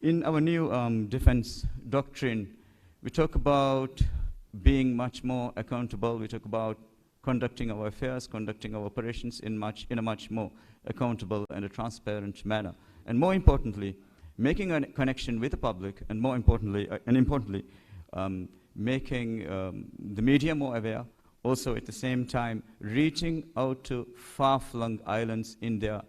In our new defense doctrine, we talk about being much more accountable. We talk about conducting our affairs, conducting our operations in a much more accountable and a transparent manner. And more importantly, making a connection with the public, and more importantly, making the media more aware, also at the same time reaching out to far-flung islands in their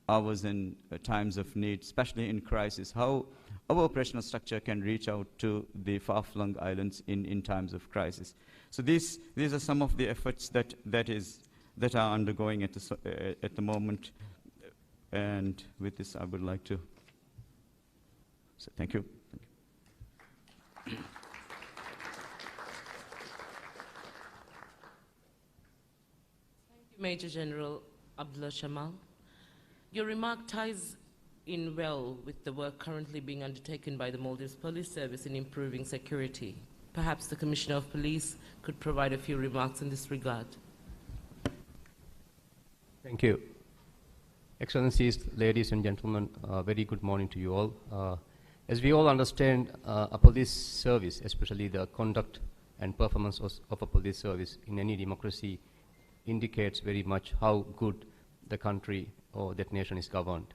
hours and times of need, especially in crisis, how our operational structure can reach out to the far-flung islands in times of crisis. So these are some of the efforts that are undergoing at the moment. And with this, I would like to say thank you. Thank you, Major General Abdullah Shamal. Your remark ties in well with the work currently being undertaken by the Maldives Police Service in improving security. Perhaps the Commissioner of Police could provide a few remarks in this regard. Thank you. Excellencies, ladies and gentlemen, very good morning to you all. As we all understand, a police service, especially the conduct and performance of a police service in any democracy, indicates very much how good the country or that nation is governed.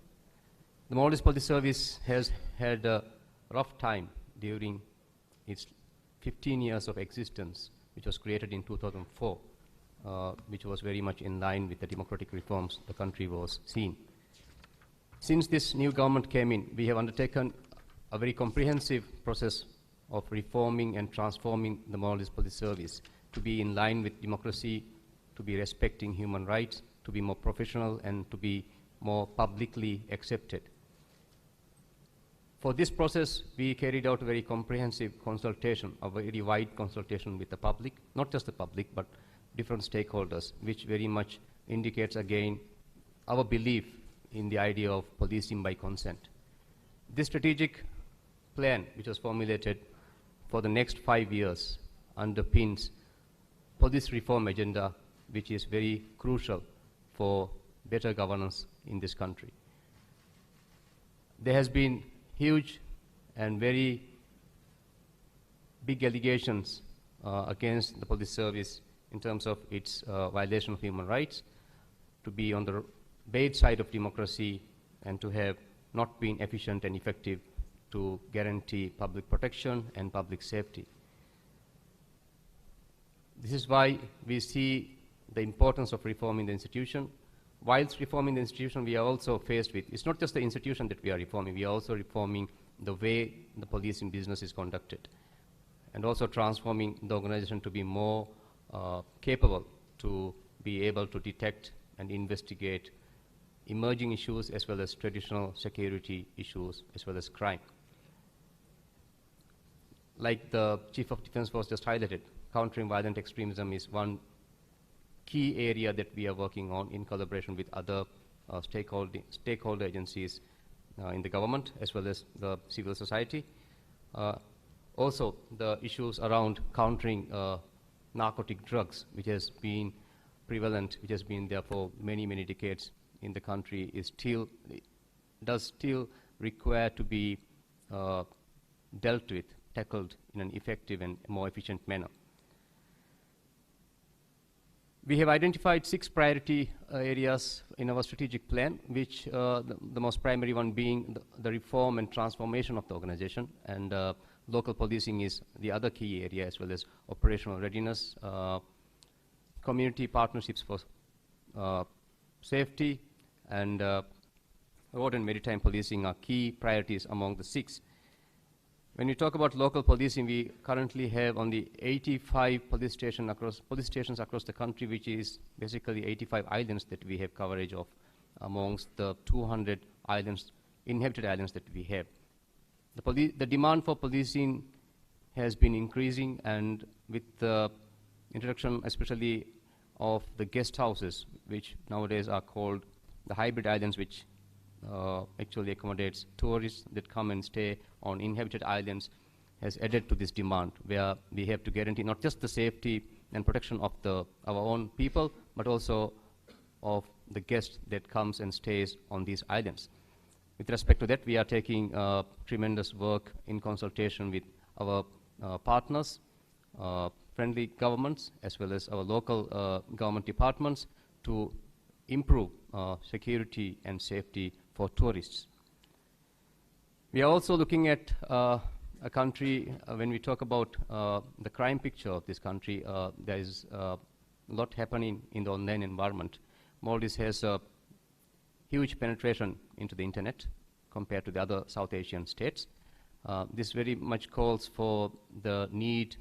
The Maldives Police Service has had a rough time during its 15 years of existence, which was created in 2004, which was very much in line with the democratic reforms the country was seeing. Since this new government came in, we have undertaken a very comprehensive process of reforming and transforming the Maldives Police Service to be in line with democracy, to be respecting human rights, to be more professional, and to be more publicly accepted. For this process, we carried out a very comprehensive consultation, a very wide consultation with the public, not just the public, but different stakeholders, which very much indicates again our belief in the idea of policing by consent. This strategic plan, which was formulated for the next 5 years, underpins police reform agenda, which is very crucial for better governance in this country. There has been huge and very big allegations against the police service in terms of its violation of human rights, to be on the bad side of democracy, and to have not been efficient and effective to guarantee public protection and public safety. This is why we see the importance of reforming the institution. Whilst reforming the institution, we are also faced with, it's not just the institution that we are reforming, we are also reforming the way the policing business is conducted, and also transforming the organization to be more capable to be able to detect and investigate emerging issues as well as traditional security issues as well as crime. Like the Chief of Defense Force just highlighted, countering violent extremism is one key area that we are working on in collaboration with other stakeholder agencies in the government as well as the civil society. Also, the issues around countering narcotic drugs, which has been prevalent, which has been there for many, many decades in the country, does still require to be dealt with, tackled in an effective and more efficient manner. We have identified 6 priority areas in our strategic plan, which the most primary one being the reform and transformation of the organization, and local policing is the other key area, as well as operational readiness, community partnerships for safety, and road and maritime policing are key priorities among the 6. When we talk about local policing, we currently have only 85 police stations across the country, which is basically 85 islands that we have coverage of amongst the 200 islands, inhabited islands that we have. The demand for policing has been increasing, and with the introduction especially of the guest houses, which nowadays are called the hybrid islands, which actually accommodates tourists that come and stay on inhabited islands, has added to this demand, where we have to guarantee not just the safety and protection of our own people, but also of the guest that comes and stays on these islands. With respect to that, we are taking tremendous work in consultation with our partners, friendly governments, as well as our local government departments to improve security and safety for tourists. We are also looking at a country, when we talk about the crime picture of this country, there is a lot happening in the online environment. Maldives has a huge penetration into the internet compared to the other South Asian states. This very much calls for the need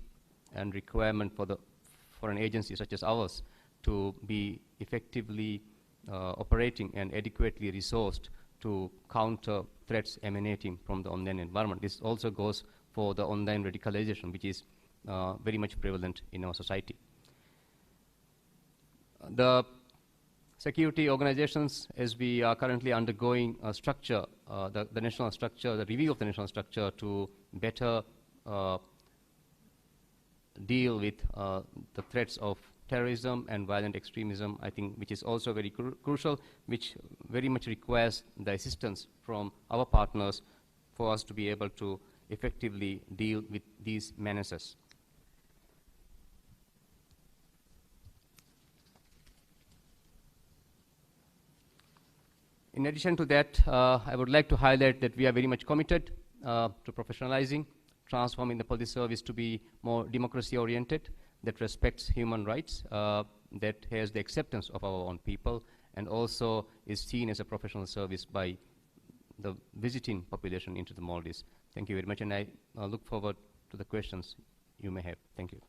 and requirement for an agency such as ours to be effectively operating and adequately resourced to counter threats emanating from the online environment. This also goes for the online radicalization, which is very much prevalent in our society. The security organizations, as we are currently undergoing a structure, the national structure, the review of the national structure to better deal with the threats of terrorism and violent extremism, I think, which is also very crucial, which very much requires the assistance from our partners for us to be able to effectively deal with these menaces. In addition to that, I would like to highlight that we are very much committed to professionalizing, transforming the police service to be more democracy-oriented, that respects human rights, that has the acceptance of our own people, and also is seen as a professional service by the visiting population into the Maldives. Thank you very much, and I look forward to the questions you may have. Thank you.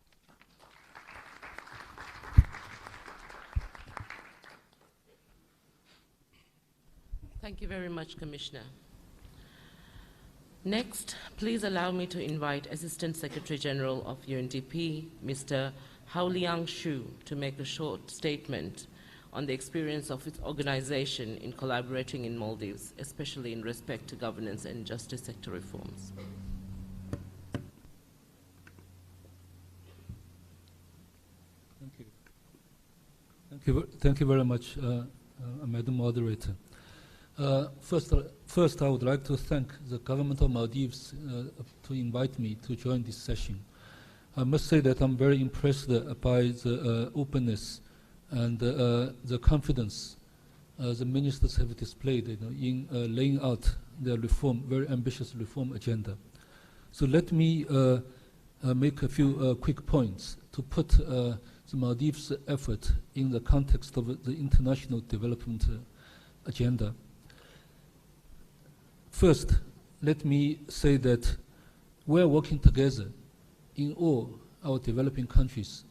Thank you very much, Commissioner. Next, please allow me to invite Assistant Secretary General of UNDP, Mr. Haoliang Shu, to make a short statement on the experience of its organization in collaborating in Maldives, especially in respect to governance and justice sector reforms. Thank you very much, Madam Moderator. First, I would like to thank the government of Maldives to invite me to join this session. I must say that I'm very impressed by the openness and the confidence the ministers have displayed in laying out their very ambitious reform agenda. So let me make a few quick points to put the Maldives' effort in the context of the international development agenda. First, let me say that we're working together in all our developing countries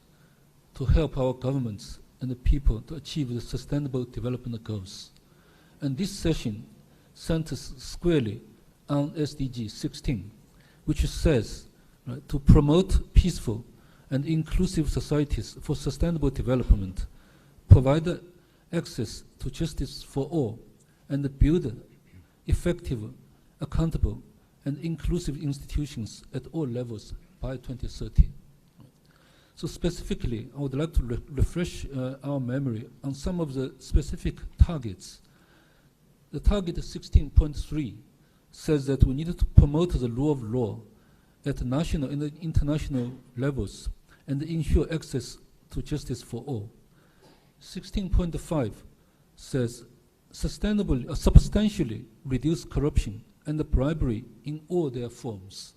to help our governments and the people to achieve the sustainable development goals. And this session centers squarely on SDG 16, which says to promote peaceful and inclusive societies for sustainable development provide access to justice for all, and build effective, accountable, and inclusive institutions at all levels by 2030. So specifically, I would like to refresh our memory on some of the specific targets. The target 16.3 says that we need to promote the rule of law at national and international levels and ensure access to justice for all. 16.5 says substantially reduce corruption and bribery in all their forms.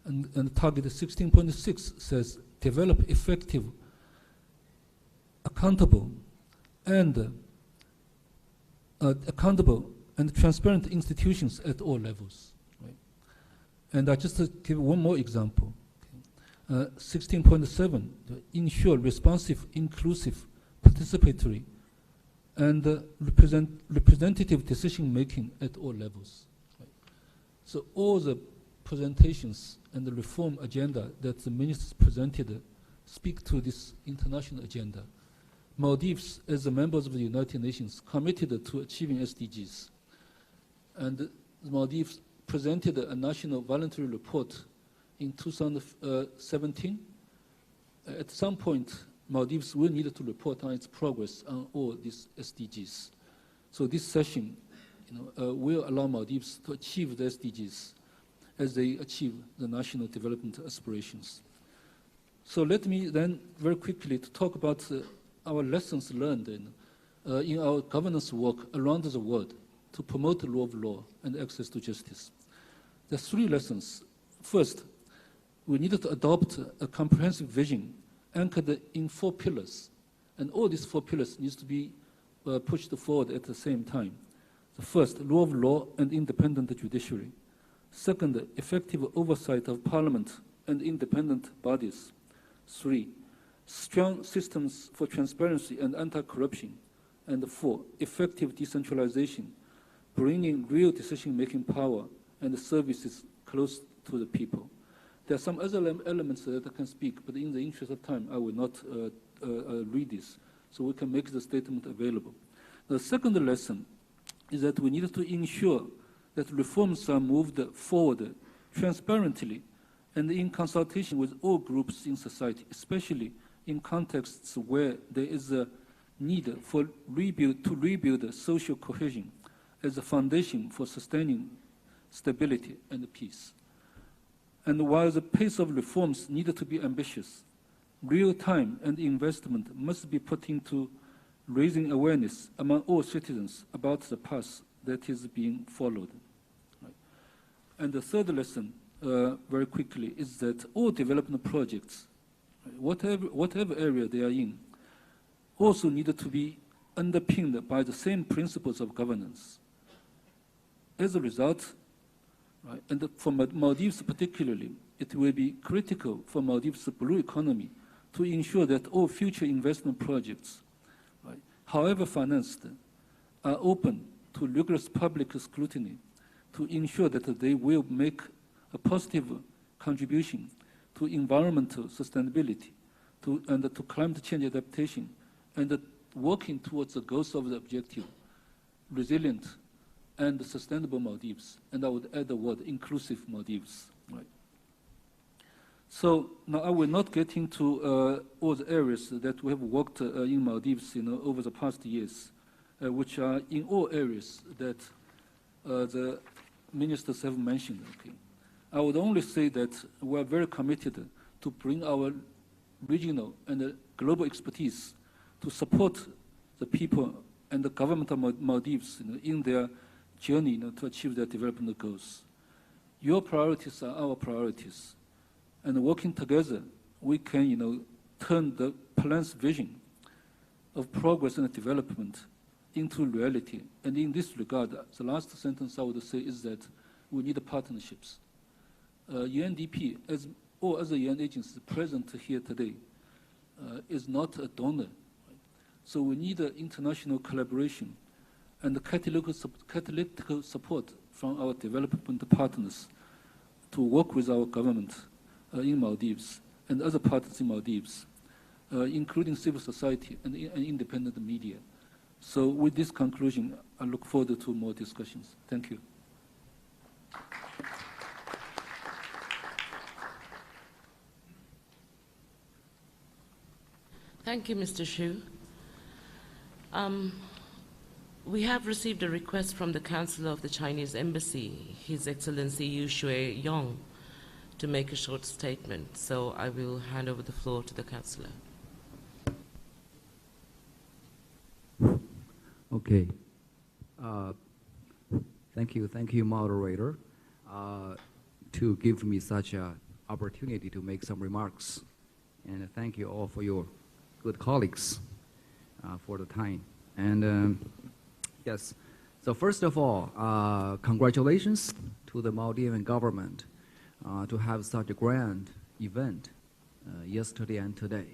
And target 16.6 says develop effective, accountable and transparent institutions at all levels. Right? And I just give one more example. 16.7, ensure responsive, inclusive, participatory, and representative decision-making at all levels. Right? So all the presentations and the reform agenda that the ministers presented speak to this international agenda. Maldives, as a member of the United Nations, committed to achieving SDGs. And the Maldives presented a national voluntary report in 2017. At some point, Maldives will need to report on its progress on all these SDGs. So this session will allow Maldives to achieve the SDGs as they achieve the national development aspirations. So let me then very quickly to talk about our lessons learned in our governance work around the world to promote the rule of law and access to justice. There are three lessons. First, we needed to adopt a comprehensive vision anchored in 4 pillars, and all these 4 pillars needs to be pushed forward at the same time. The first, rule of law and independent judiciary. Second, effective oversight of parliament and independent bodies. 3, strong systems for transparency and anti-corruption. And 4, effective decentralization, bringing real decision-making power and services close to the people. There are some other elements that I can speak, but in the interest of time, I will not read this, so we can make the statement available. The second lesson is that we need to ensure that reforms are moved forward transparently and in consultation with all groups in society, especially in contexts where there is a need for to rebuild social cohesion as a foundation for sustaining stability and peace. And while the pace of reforms needed to be ambitious, real time and investment must be put into raising awareness among all citizens about the path that is being followed. Right. And the third lesson, very quickly, is that all development projects, whatever area they are in, also needed to be underpinned by the same principles of governance. As a result, right, and for Maldives particularly, it will be critical for Maldives' blue economy to ensure that all future investment projects, right, however financed, are open to rigorous public scrutiny to ensure that they will make a positive contribution to environmental sustainability and to climate change adaptation, and working towards the goals of the objective, resilient and sustainable Maldives. And I would add the word inclusive Maldives. Right. So now I will not get into all the areas that we have worked in Maldives over the past years, which are in all areas that the ministers have mentioned. Okay. I would only say that we are very committed to bring our regional and global expertise to support the people and the government of Maldives in their journey to achieve their development goals. Your priorities are our priorities. And working together, we can turn the plan's vision of progress and development into reality. And in this regard, the last sentence I would say is that we need partnerships. UNDP, as all other UN agencies present here today, is not a donor. Right? So we need international collaboration and catalytic support from our development partners to work with our government in Maldives and other partners in Maldives including civil society and independent media. So with this conclusion, I look forward to more discussions. Thank you. Thank you, Mr. Xu. We have received a request from the Counselor of the Chinese Embassy, His Excellency Yu Shui-yong, to make a short statement. So I will hand over the floor to the Counselor. Okay. Thank you, moderator, to give me such an opportunity to make some remarks. And thank you all for your good colleagues for the time. And yes, so first of all, congratulations to the Maldivian government to have such a grand event yesterday and today.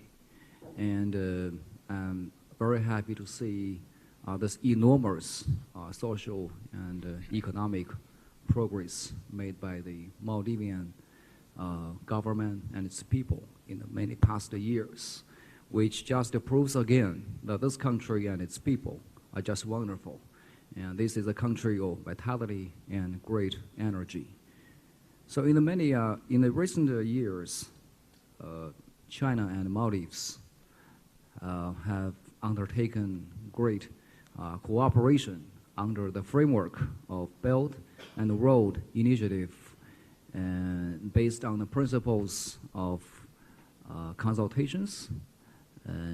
And I'm very happy to see this enormous social and economic progress made by the Maldivian government and its people in the many past years, which just proves again that this country and its people are just wonderful. And this is a country of vitality and great energy. So in the recent years, China and Maldives have undertaken great cooperation under the framework of Belt and Road Initiative, and based on the principles of consultations,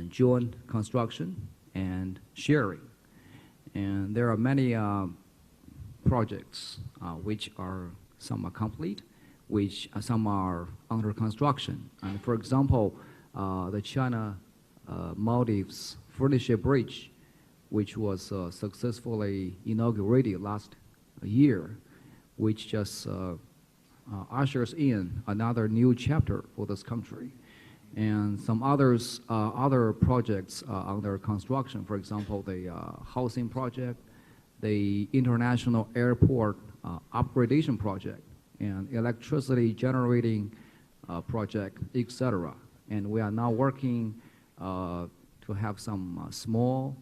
joint construction, and sharing. And there are many projects which are, some are complete, which some are under construction. And for example, the China-Maldives Friendship Bridge, which was successfully inaugurated last year, which just ushers in another new chapter for this country. And some other projects under construction, for example, the housing project, the international airport upgradation project, and electricity generating project, etc. And we are now working to have some small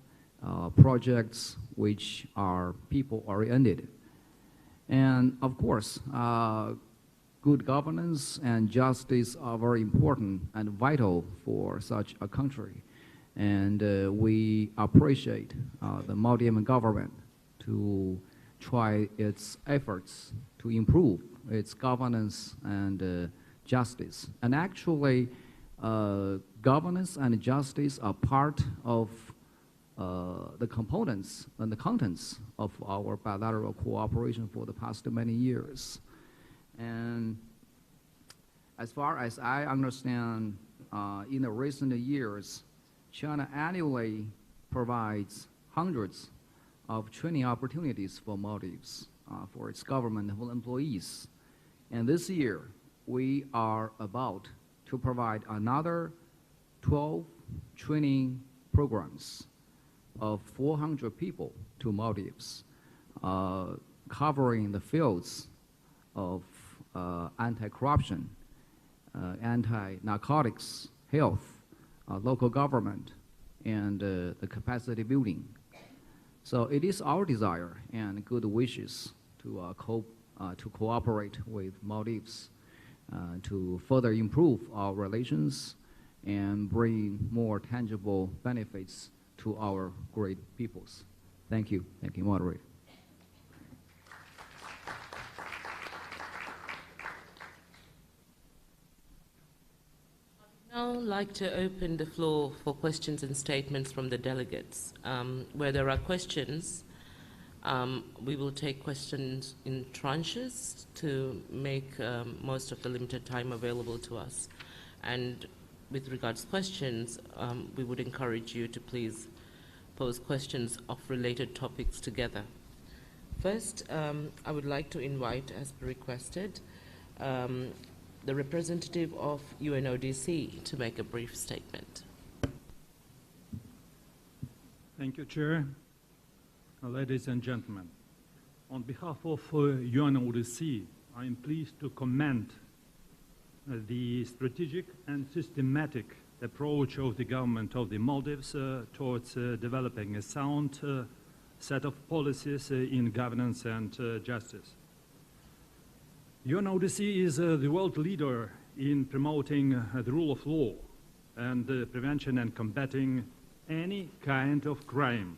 projects which are people-oriented. And of course, good governance and justice are very important and vital for such a country. And we appreciate the Maldivian government to try its efforts to improve its governance and justice. And actually, governance and justice are part of the components and the contents of our bilateral cooperation for the past many years. And as far as I understand, in the recent years, China annually provides hundreds of training opportunities for Maldives, for its governmental employees. And this year, we are about to provide another 12 training programs of 400 people to Maldives, covering the fields of anti-corruption, anti-narcotics, health, local government, and the capacity building. So it is our desire and good wishes to cooperate with Maldives to further improve our relations and bring more tangible benefits to our great peoples. Thank you. Thank you, moderator. I'd now like to open the floor for questions and statements from the delegates. Where there are questions, we will take questions in tranches to make most of the limited time available to us. And with regards to questions, we would encourage you to please pose questions of related topics together. First, I would like to invite, as requested, the representative of UNODC to make a brief statement. Thank you, Chair. Ladies and gentlemen, on behalf of UNODC, I am pleased to commend the strategic and systematic approach of the government of the Maldives towards developing a sound set of policies in governance and justice. UNODC is the world leader in promoting the rule of law and prevention and combating any kind of crime,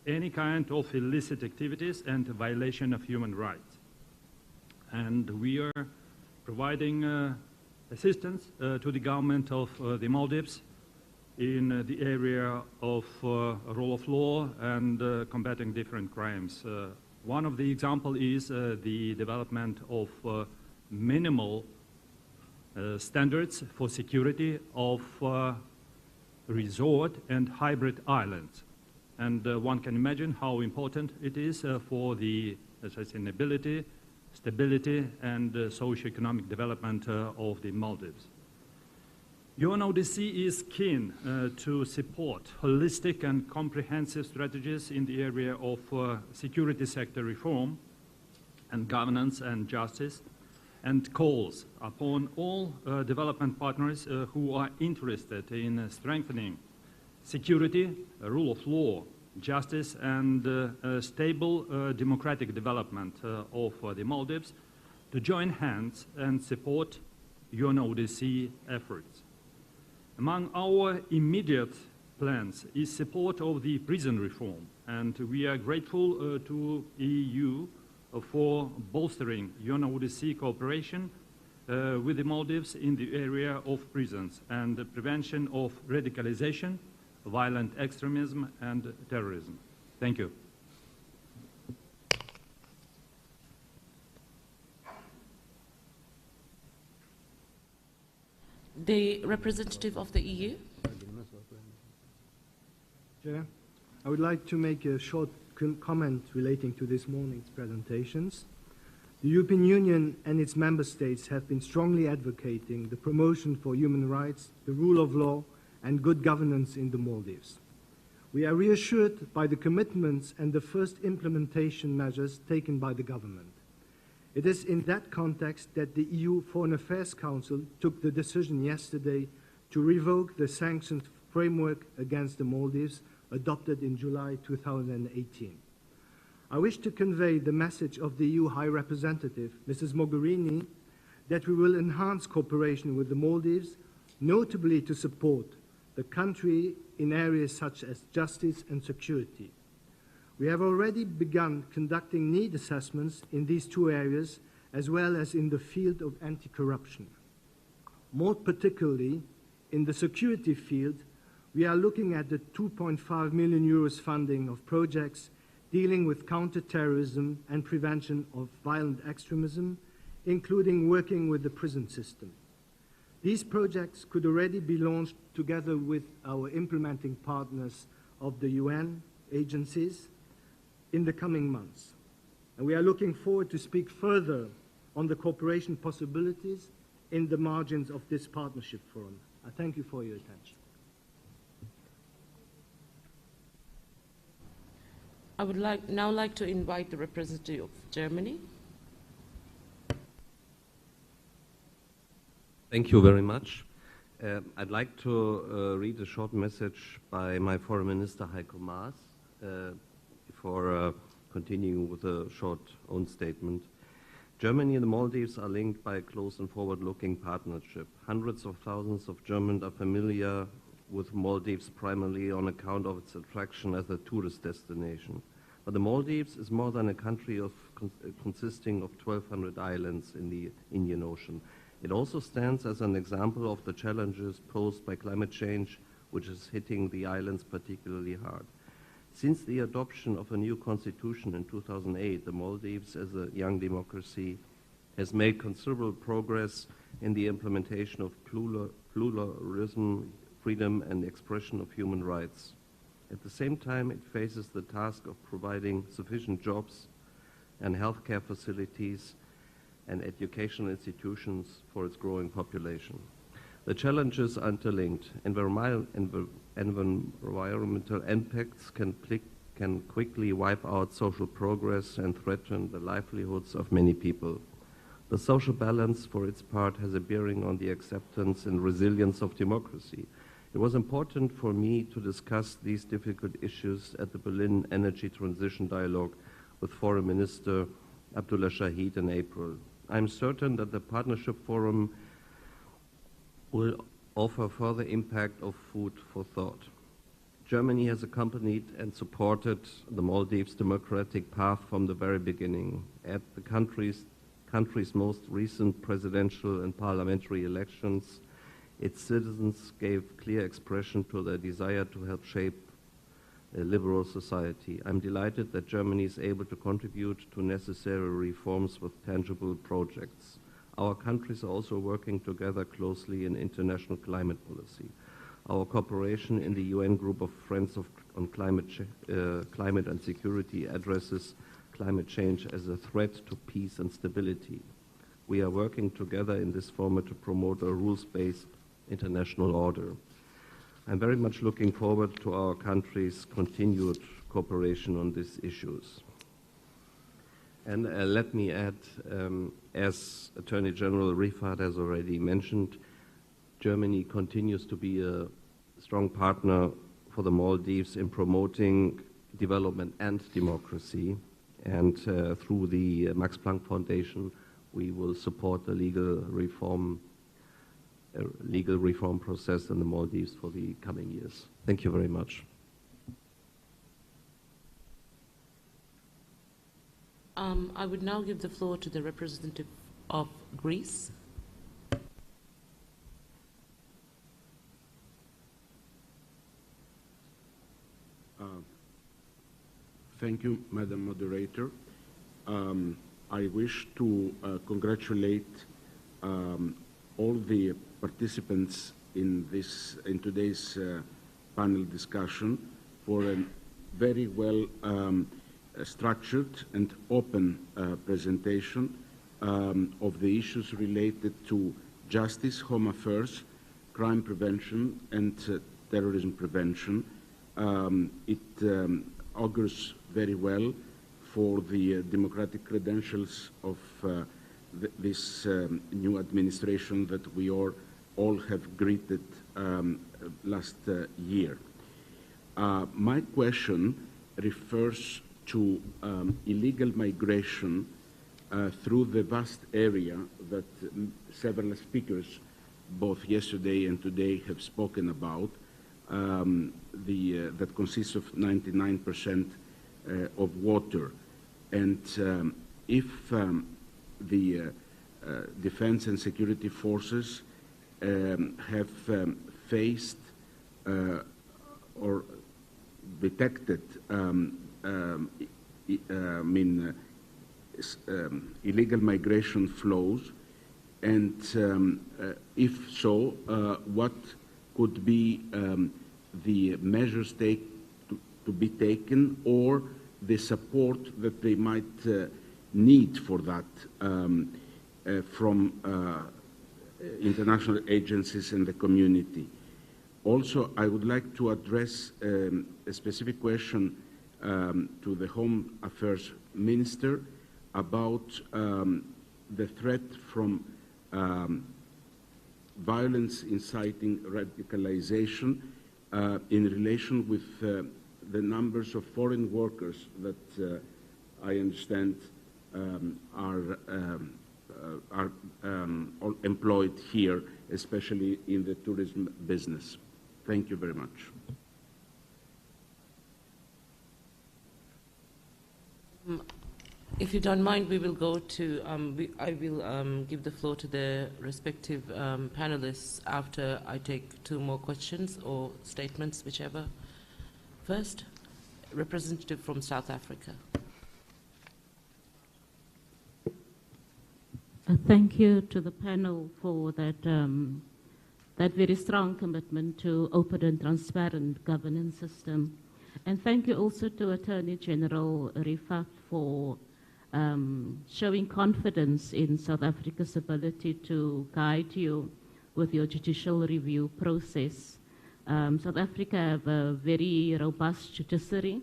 any kind of illicit activities and violation of human rights. And we are providing assistance to the government of the Maldives in the area of rule of law and combating different crimes. One of the examples is the development of minimal standards for security of resort and hybrid islands. And one can imagine how important it is for the sustainability, stability, and socio-economic development of the Maldives. UNODC is keen to support holistic and comprehensive strategies in the area of security sector reform and governance and justice, and calls upon all development partners who are interested in strengthening security, rule of law, justice, and stable democratic development of the Maldives to join hands and support UNODC efforts. Among our immediate plans is support of the prison reform, and we are grateful to EU for bolstering UNODC cooperation with the Maldives in the area of prisons and the prevention of radicalization, violent extremism, and terrorism. Thank you. The representative of the EU. Chair, I would like to make a short comment relating to this morning's presentations. The European Union and its member states have been strongly advocating the promotion for human rights, the rule of law, and good governance in the Maldives. We are reassured by the commitments and the first implementation measures taken by the government. It is in that context that the EU Foreign Affairs Council took the decision yesterday to revoke the sanctions framework against the Maldives adopted in July 2018. I wish to convey the message of the EU High Representative, Mrs. Mogherini, that we will enhance cooperation with the Maldives, notably to support the country in areas such as justice and security. We have already begun conducting need assessments in these two areas, as well as in the field of anti-corruption. More particularly, in the security field, we are looking at the 2.5 million euros funding of projects dealing with counter-terrorism and prevention of violent extremism, including working with the prison system. These projects could already be launched together with our implementing partners of the UN agencies in the coming months. And we are looking forward to speak further on the cooperation possibilities in the margins of this partnership forum. I thank you for your attention. I would now like to invite the representative of Germany. Thank you very much. I'd like to read a short message by my Foreign Minister Heiko Maas before continuing with a short own statement. Germany and the Maldives are linked by a close and forward-looking partnership. Hundreds of thousands of Germans are familiar with Maldives primarily on account of its attraction as a tourist destination. But the Maldives is more than a country consisting of 1,200 islands in the Indian Ocean. It also stands as an example of the challenges posed by climate change, which is hitting the islands particularly hard. Since the adoption of a new constitution in 2008, the Maldives, as a young democracy, has made considerable progress in the implementation of pluralism, freedom, and expression of human rights. At the same time, it faces the task of providing sufficient jobs and healthcare facilities and educational institutions for its growing population. The challenges are interlinked. Environmental impacts can quickly wipe out social progress and threaten the livelihoods of many people. The social balance, for its part, has a bearing on the acceptance and resilience of democracy. It was important for me to discuss these difficult issues at the Berlin Energy Transition Dialogue with Foreign Minister Abdullah Shahid in April. I'm certain that the Partnership Forum will offer further impact of food for thought. Germany has accompanied and supported the Maldives' democratic path from the very beginning. At the country's most recent presidential and parliamentary elections, its citizens gave clear expression to their desire to help shape a liberal society. I'm delighted that Germany is able to contribute to necessary reforms with tangible projects. Our countries are also working together closely in international climate policy. Our cooperation in the UN Group of Friends on Climate and Security addresses climate change as a threat to peace and stability. We are working together in this format to promote a rules-based international order. I'm very much looking forward to our country's continued cooperation on these issues. And let me add, as Attorney General Rifat has already mentioned, Germany continues to be a strong partner for the Maldives in promoting development and democracy. And through the Max Planck Foundation, we will support the legal reform process in the Maldives for the coming years. Thank you very much. I would now give the floor to the representative of Greece. Thank you, Madam Moderator. I wish to congratulate all the participants in today's panel discussion for a very well structured and open presentation of the issues related to justice, home affairs, crime prevention, and terrorism prevention. It augurs very well for the democratic credentials of this new administration that we all have greeted last year. My question refers to illegal migration through the vast area that several speakers, both yesterday and today, have spoken about, that consists of 99% of water. And if the defense and security forces have faced or detected illegal migration flows, and if so, what could be the measures to be taken, or the support that they might need for that from international agencies and the community. Also, I would like to address a specific question to the Home Affairs Minister about the threat from violence inciting radicalization in relation with the numbers of foreign workers that I understand are employed here, especially in the tourism business. Thank you very much. If you don't mind, we will go to, I will give the floor to the respective panelists after I take two more questions or statements, whichever. First, representative from South Africa. Thank you to the panel for that, that very strong commitment to open and transparent governance system. And thank you also to Attorney General Rifat for showing confidence in South Africa's ability to guide you with your judicial review process. South Africa have a very robust judiciary.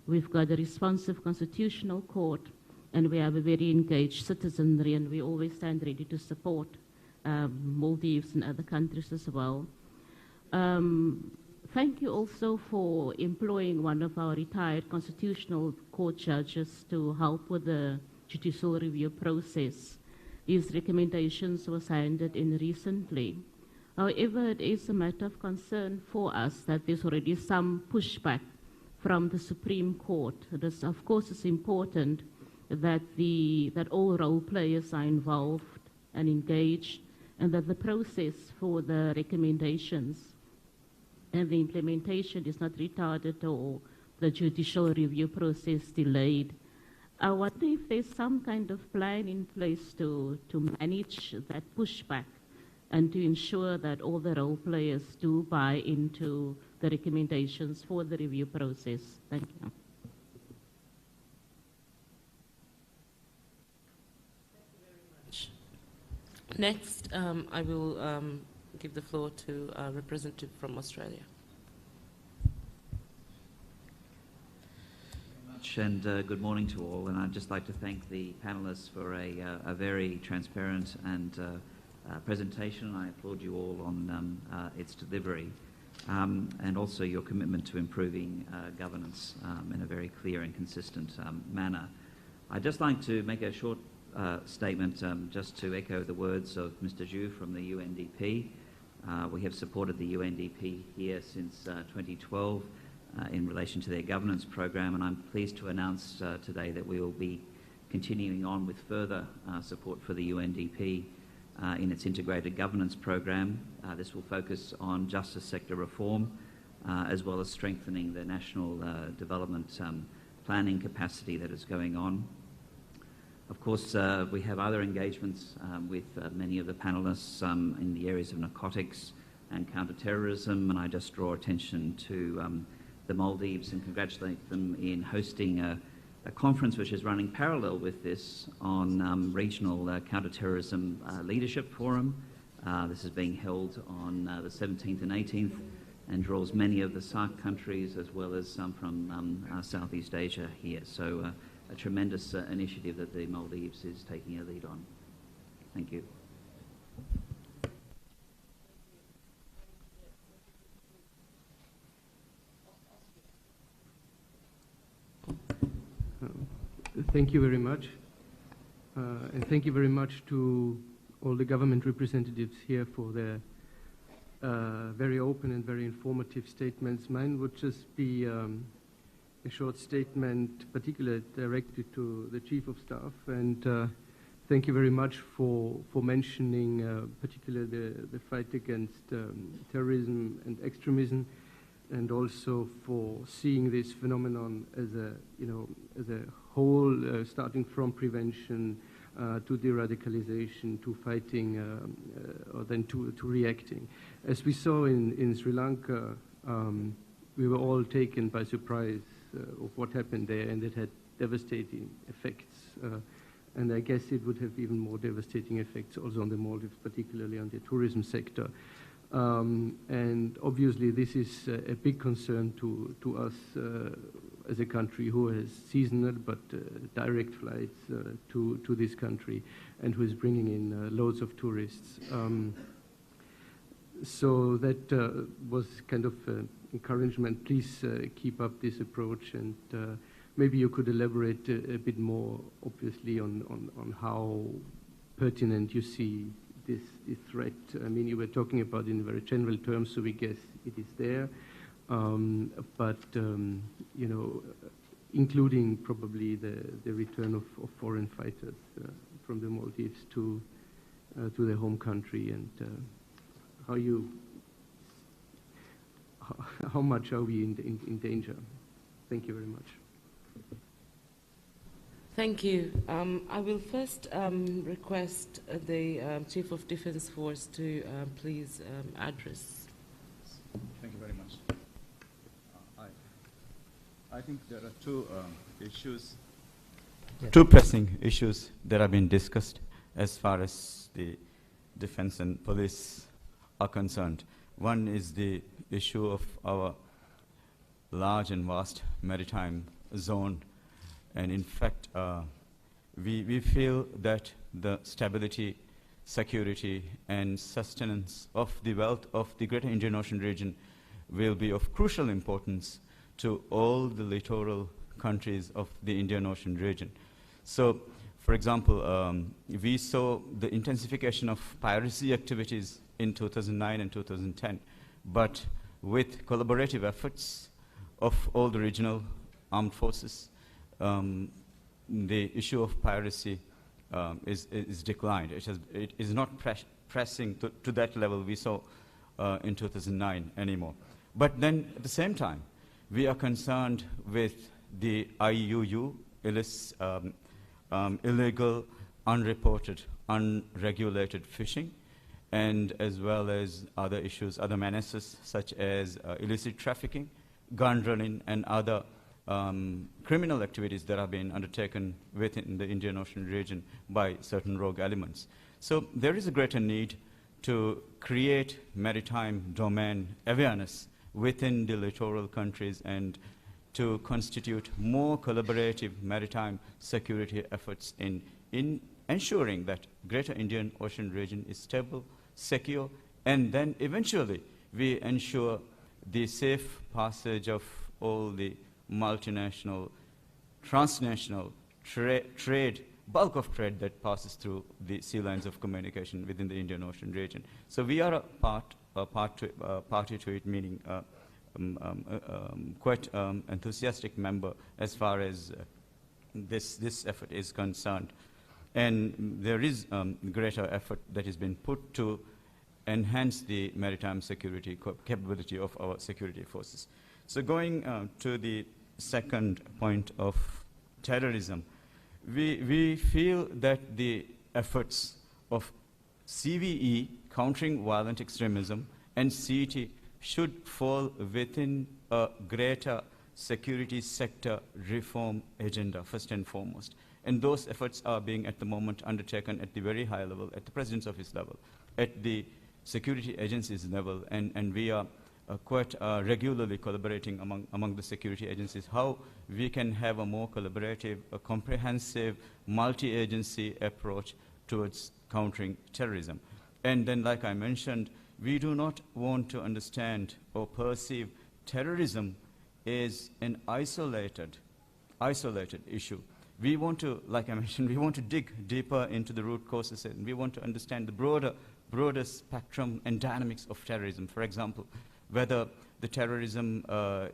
We've got a responsive constitutional court, and we have a very engaged citizenry, and we always stand ready to support Maldives and other countries as well. Thank you also for employing one of our retired constitutional court judges to help with the judicial review process. His recommendations were handed in recently. However, it is a matter of concern for us that there's already some pushback from the Supreme Court. This, of course, is important that all role players are involved and engaged, and that the process for the recommendations and the implementation is not retarded or the judicial review process delayed. I wonder if there's some kind of plan in place to manage that pushback and to ensure that all the role players do buy into the recommendations for the review process. Thank you. Next, I will give the floor to a representative from Australia. And good morning to all, and I'd just like to thank the panelists for a very transparent and presentation. I applaud you all on its delivery and also your commitment to improving governance in a very clear and consistent manner. I'd just like to make a short statement just to echo the words of Mr. Zhu from the UNDP. We have supported the UNDP here since 2012 in relation to their governance program, and I'm pleased to announce today that we will be continuing on with further support for the UNDP in its integrated governance program. This will focus on justice sector reform as well as strengthening the national development planning capacity that is going on. Of course, we have other engagements with many of the panelists in the areas of narcotics and counter-terrorism, and I just draw attention to the Maldives and congratulate them in hosting a conference which is running parallel with this on regional counter-terrorism leadership forum. This is being held on the 17th and 18th and draws many of the SAARC countries as well as some from Southeast Asia here. So a tremendous initiative that the Maldives is taking a lead on. Thank you. Thank you very much. And thank you very much to all the government representatives here for their very open and very informative statements. Mine would just be a short statement, particularly directed to the Chief of Staff. And thank you very much for mentioning particularly the fight against terrorism and extremism, and also for seeing this phenomenon as a whole, starting from prevention to de-radicalization, to fighting, or then to reacting. As we saw in Sri Lanka, we were all taken by surprise of what happened there, and it had devastating effects. And I guess it would have even more devastating effects also on the Maldives, particularly on the tourism sector. And obviously this is a big concern to us as a country who has seasonal but direct flights to this country and who is bringing in loads of tourists. So that was kind of encouragement. Please keep up this approach, and maybe you could elaborate a bit more, obviously, on how pertinent you see this threat. I mean, you were talking about it in very general terms, so we guess it is there. But you know, including probably the return of foreign fighters from the Maldives to their home country, and how much are we in danger? Thank you very much. Thank you. I will first request the Chief of Defence Force to please address. Thank you very much. I think there are two issues, two pressing issues that have been discussed as far as the defense and police are concerned. One is the issue of our large and vast maritime zone, and in fact we feel that the stability security, and sustenance of the wealth of the Greater Indian Ocean region will be of crucial importance to all the littoral countries of the Indian Ocean region. So, for example, we saw the intensification of piracy activities in 2009 and 2010, but with collaborative efforts of all the regional armed forces, the issue of piracy is declined. It is not pressing to that level we saw in 2009 anymore. But then, at the same time, we are concerned with the IUU, illegal, unreported, unregulated fishing, and as well as other issues, other menaces such as illicit trafficking, gun running, and other criminal activities that are being undertaken within the Indian Ocean region by certain rogue elements. So there is a greater need to create maritime domain awareness within the littoral countries and to constitute more collaborative maritime security efforts in ensuring that Greater Indian Ocean region is stable, secure, and then eventually we ensure the safe passage of all the multinational, transnational trade, bulk of trade that passes through the sea lines of communication within the Indian Ocean region. So we are a party to it, meaning quite enthusiastic member as far as this effort is concerned. And there is greater effort that has been put to enhance the maritime security capability of our security forces. So going to the second point of terrorism, we feel that the efforts of CVE, countering violent extremism, and CET should fall within a greater security sector reform agenda, first and foremost. And those efforts are being at the moment undertaken at the very high level, at the President's office level, at the security agencies level, and we are quite regularly collaborating among the security agencies, how we can have a more collaborative, a comprehensive, multi-agency approach towards countering terrorism. And then, like I mentioned, we do not want to understand or perceive terrorism as an isolated issue. We want to, like I mentioned, we want to dig deeper into the root causes, and we want to understand the broader spectrum and dynamics of terrorism. For example, whether the terrorism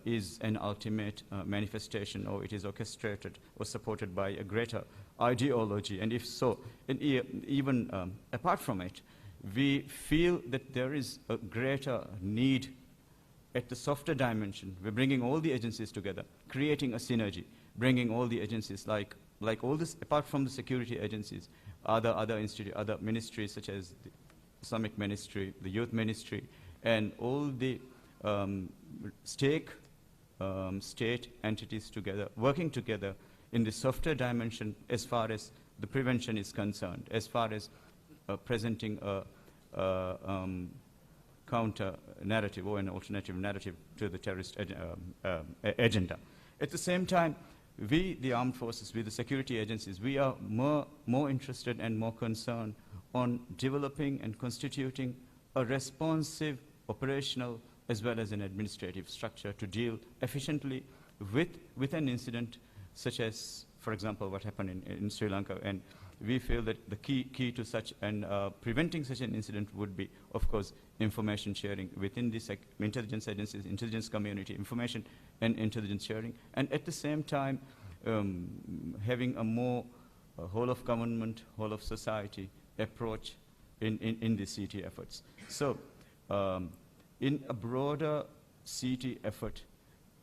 is an ultimate manifestation, or it is orchestrated or supported by a greater ideology, and if so, and even apart from it, we feel that there is a greater need at the softer dimension. We're bringing all the agencies together, creating a synergy, bringing all the agencies, like all this, apart from the security agencies, other ministries such as the Islamic Ministry, the Youth Ministry, and all the state entities together, working together in the softer dimension as far as the prevention is concerned, as far as presenting a counter narrative or an alternative narrative to the terrorist agenda. At the same time, we, the armed forces, we, the security agencies, we are more interested and more concerned on developing and constituting a responsive operational as well as an administrative structure to deal efficiently with an incident such as, for example, what happened in Sri Lanka. And we feel that the key to such and preventing such an incident would be, of course, information sharing within the intelligence agencies, intelligence community, information and intelligence sharing, and at the same time having a more whole of government, whole of society approach in the CT efforts. So in a broader CT effort,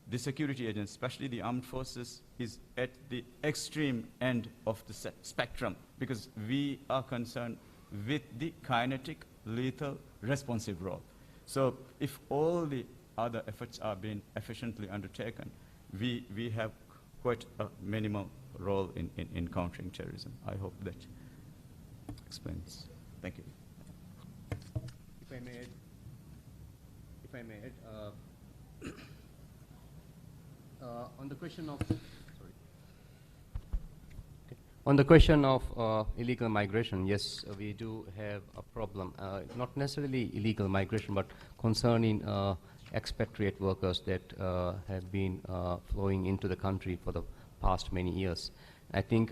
the security agents, especially the armed forces, is at the extreme end of the spectrum, because we are concerned with the kinetic, lethal, responsive role. So if all the other efforts are being efficiently undertaken, we have quite a minimal role in countering terrorism. I hope that explains. Thank you. If I may add, on the question of On the question of illegal migration, yes, we do have a problem, not necessarily illegal migration, but concerning expatriate workers that have been flowing into the country for the past many years. I think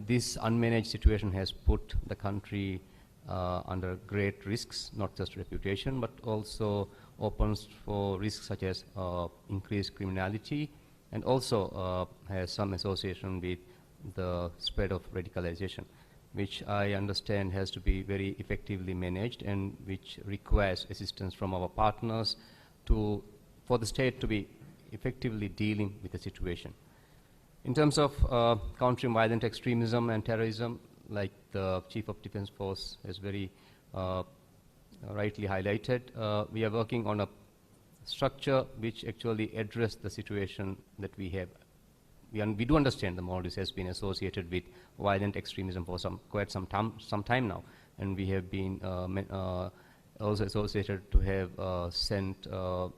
this unmanaged situation has put the country under great risks, not just reputation, but also opens for risks such as increased criminality, and also has some association with the spread of radicalization, which I understand has to be very effectively managed and which requires assistance from our partners for the state to be effectively dealing with the situation. In terms of countering violent extremism and terrorism, like the Chief of Defense Force has very rightly highlighted, we are working on a structure which actually addresses the situation that we have. We do understand the Maldives has been associated with violent extremism for quite some time now, and we have been also associated to have sent the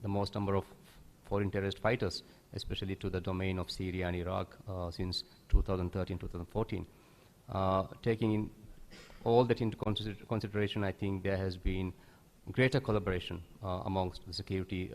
most number of foreign terrorist fighters, especially to the domain of Syria and Iraq since 2013-2014. Taking in all that into consideration, I think there has been greater collaboration amongst the security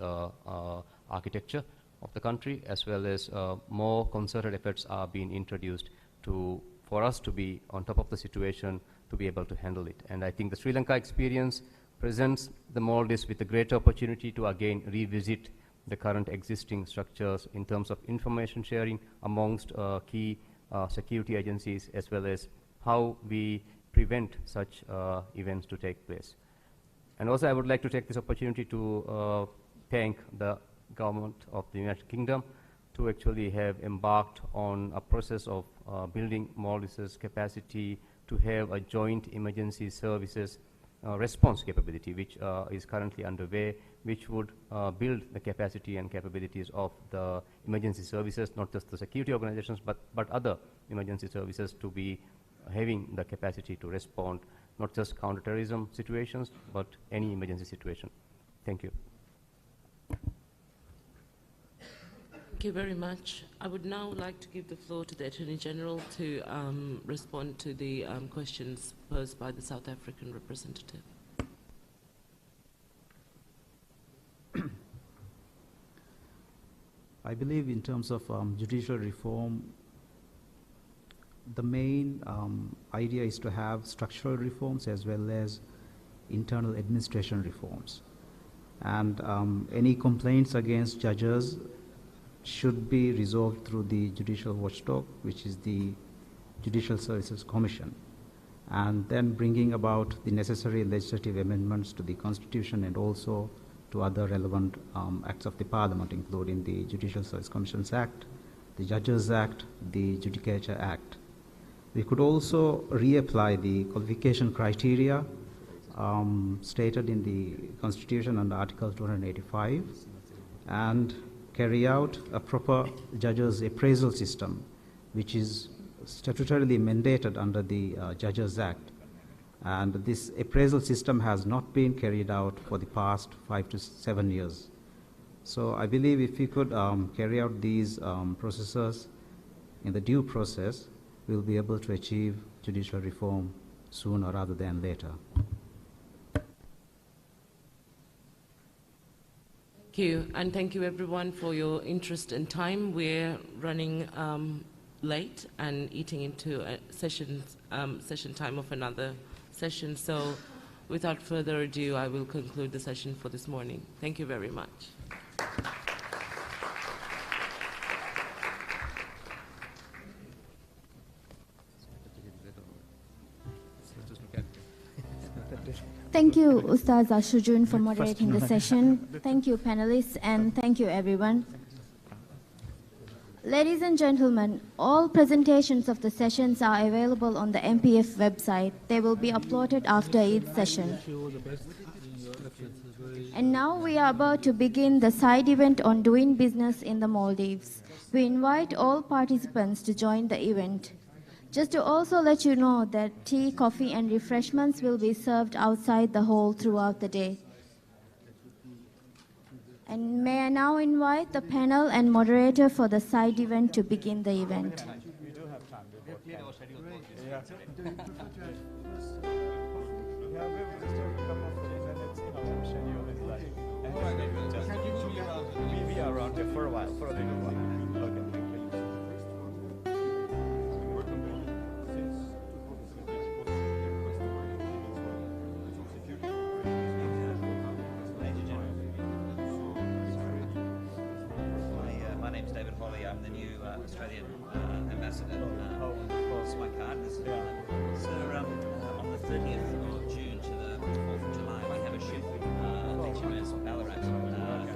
architecture of the country, as well as more concerted efforts are being introduced for us to be on top of the situation, to be able to handle it. And I think the Sri Lanka experience presents the Maldives with a great opportunity to again revisit the current existing structures in terms of information sharing amongst key security agencies, as well as how we prevent such events to take place. And also I would like to take this opportunity to thank the government of the United Kingdom to actually have embarked on a process of building Maldives' capacity to have a joint emergency services response capability, which is currently underway, which would build the capacity and capabilities of the emergency services, not just the security organizations, but other emergency services, to be having the capacity to respond, not just counterterrorism situations, but any emergency situation. Thank you. Thank you very much. I would now like to give the floor to the Attorney General to respond to the questions posed by the South African representative. I believe in terms of judicial reform, the main idea is to have structural reforms as well as internal administration reforms. And any complaints against judges should be resolved through the Judicial Watchdog, which is the Judicial Services Commission, and then bringing about the necessary legislative amendments to the Constitution and also to other relevant acts of the Parliament, including the Judicial Service Commissions Act, the Judges Act, the Judicature Act. We could also reapply the qualification criteria stated in the Constitution under Article 285 and carry out a proper judges' appraisal system, which is statutorily mandated under the Judges Act. And this appraisal system has not been carried out for the past 5 to 7 years. So I believe if we could carry out these processes in the due process, we'll be able to achieve judicial reform sooner rather than later. Thank you, and thank you everyone for your interest and time. We're running late and eating into a session time of another session. So without further ado, I will conclude the session for this morning. Thank you very much. Thank you, Ustaza Shujun, for moderating the session. Thank you, panelists, and thank you, everyone. Ladies and gentlemen, all presentations of the sessions are available on the MPF website. They will be uploaded after each session. And now we are about to begin the side event on doing business in the Maldives. We invite all participants to join the event. Just to also let you know that tea, coffee, and refreshments will be served outside the hall throughout the day. And may I now invite the panel and moderator for the side event to begin the event. Yeah. Do you prefer to have first? Yeah, we will just have a cup of tea, and it's schedule is like. And All right, we will just can you be around? be around here for a while, for a little while. Okay, thank you. My name's David Holly. I'm the new Australian ambassador. It's my card. So on the 30th of June to the 4th of July, we have a ship, HMS Ballarat,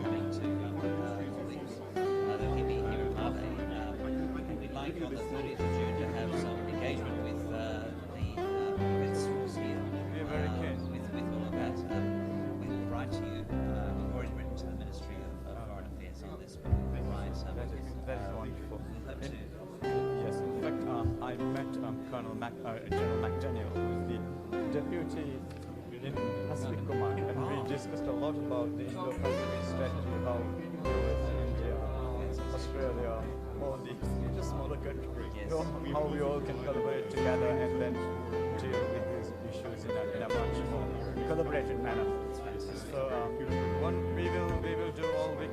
coming to Maldives. They'll be here in Maldives. And we'd like on the 30th of June to have some engagement with the defence force here. With all of that. We will write to you. We've already written to the Ministry of Foreign Affairs on this, but we'll write. That is wonderful. Yes, in fact, I met General McDaniel, who is the deputy in Pacific Command, and we discussed a lot about the Indo-Pacific strategy, how US, India, Australia, Maldives, each a smaller country, how we all can collaborate together and then deal with these issues in a much more collaborated manner. So we will do all we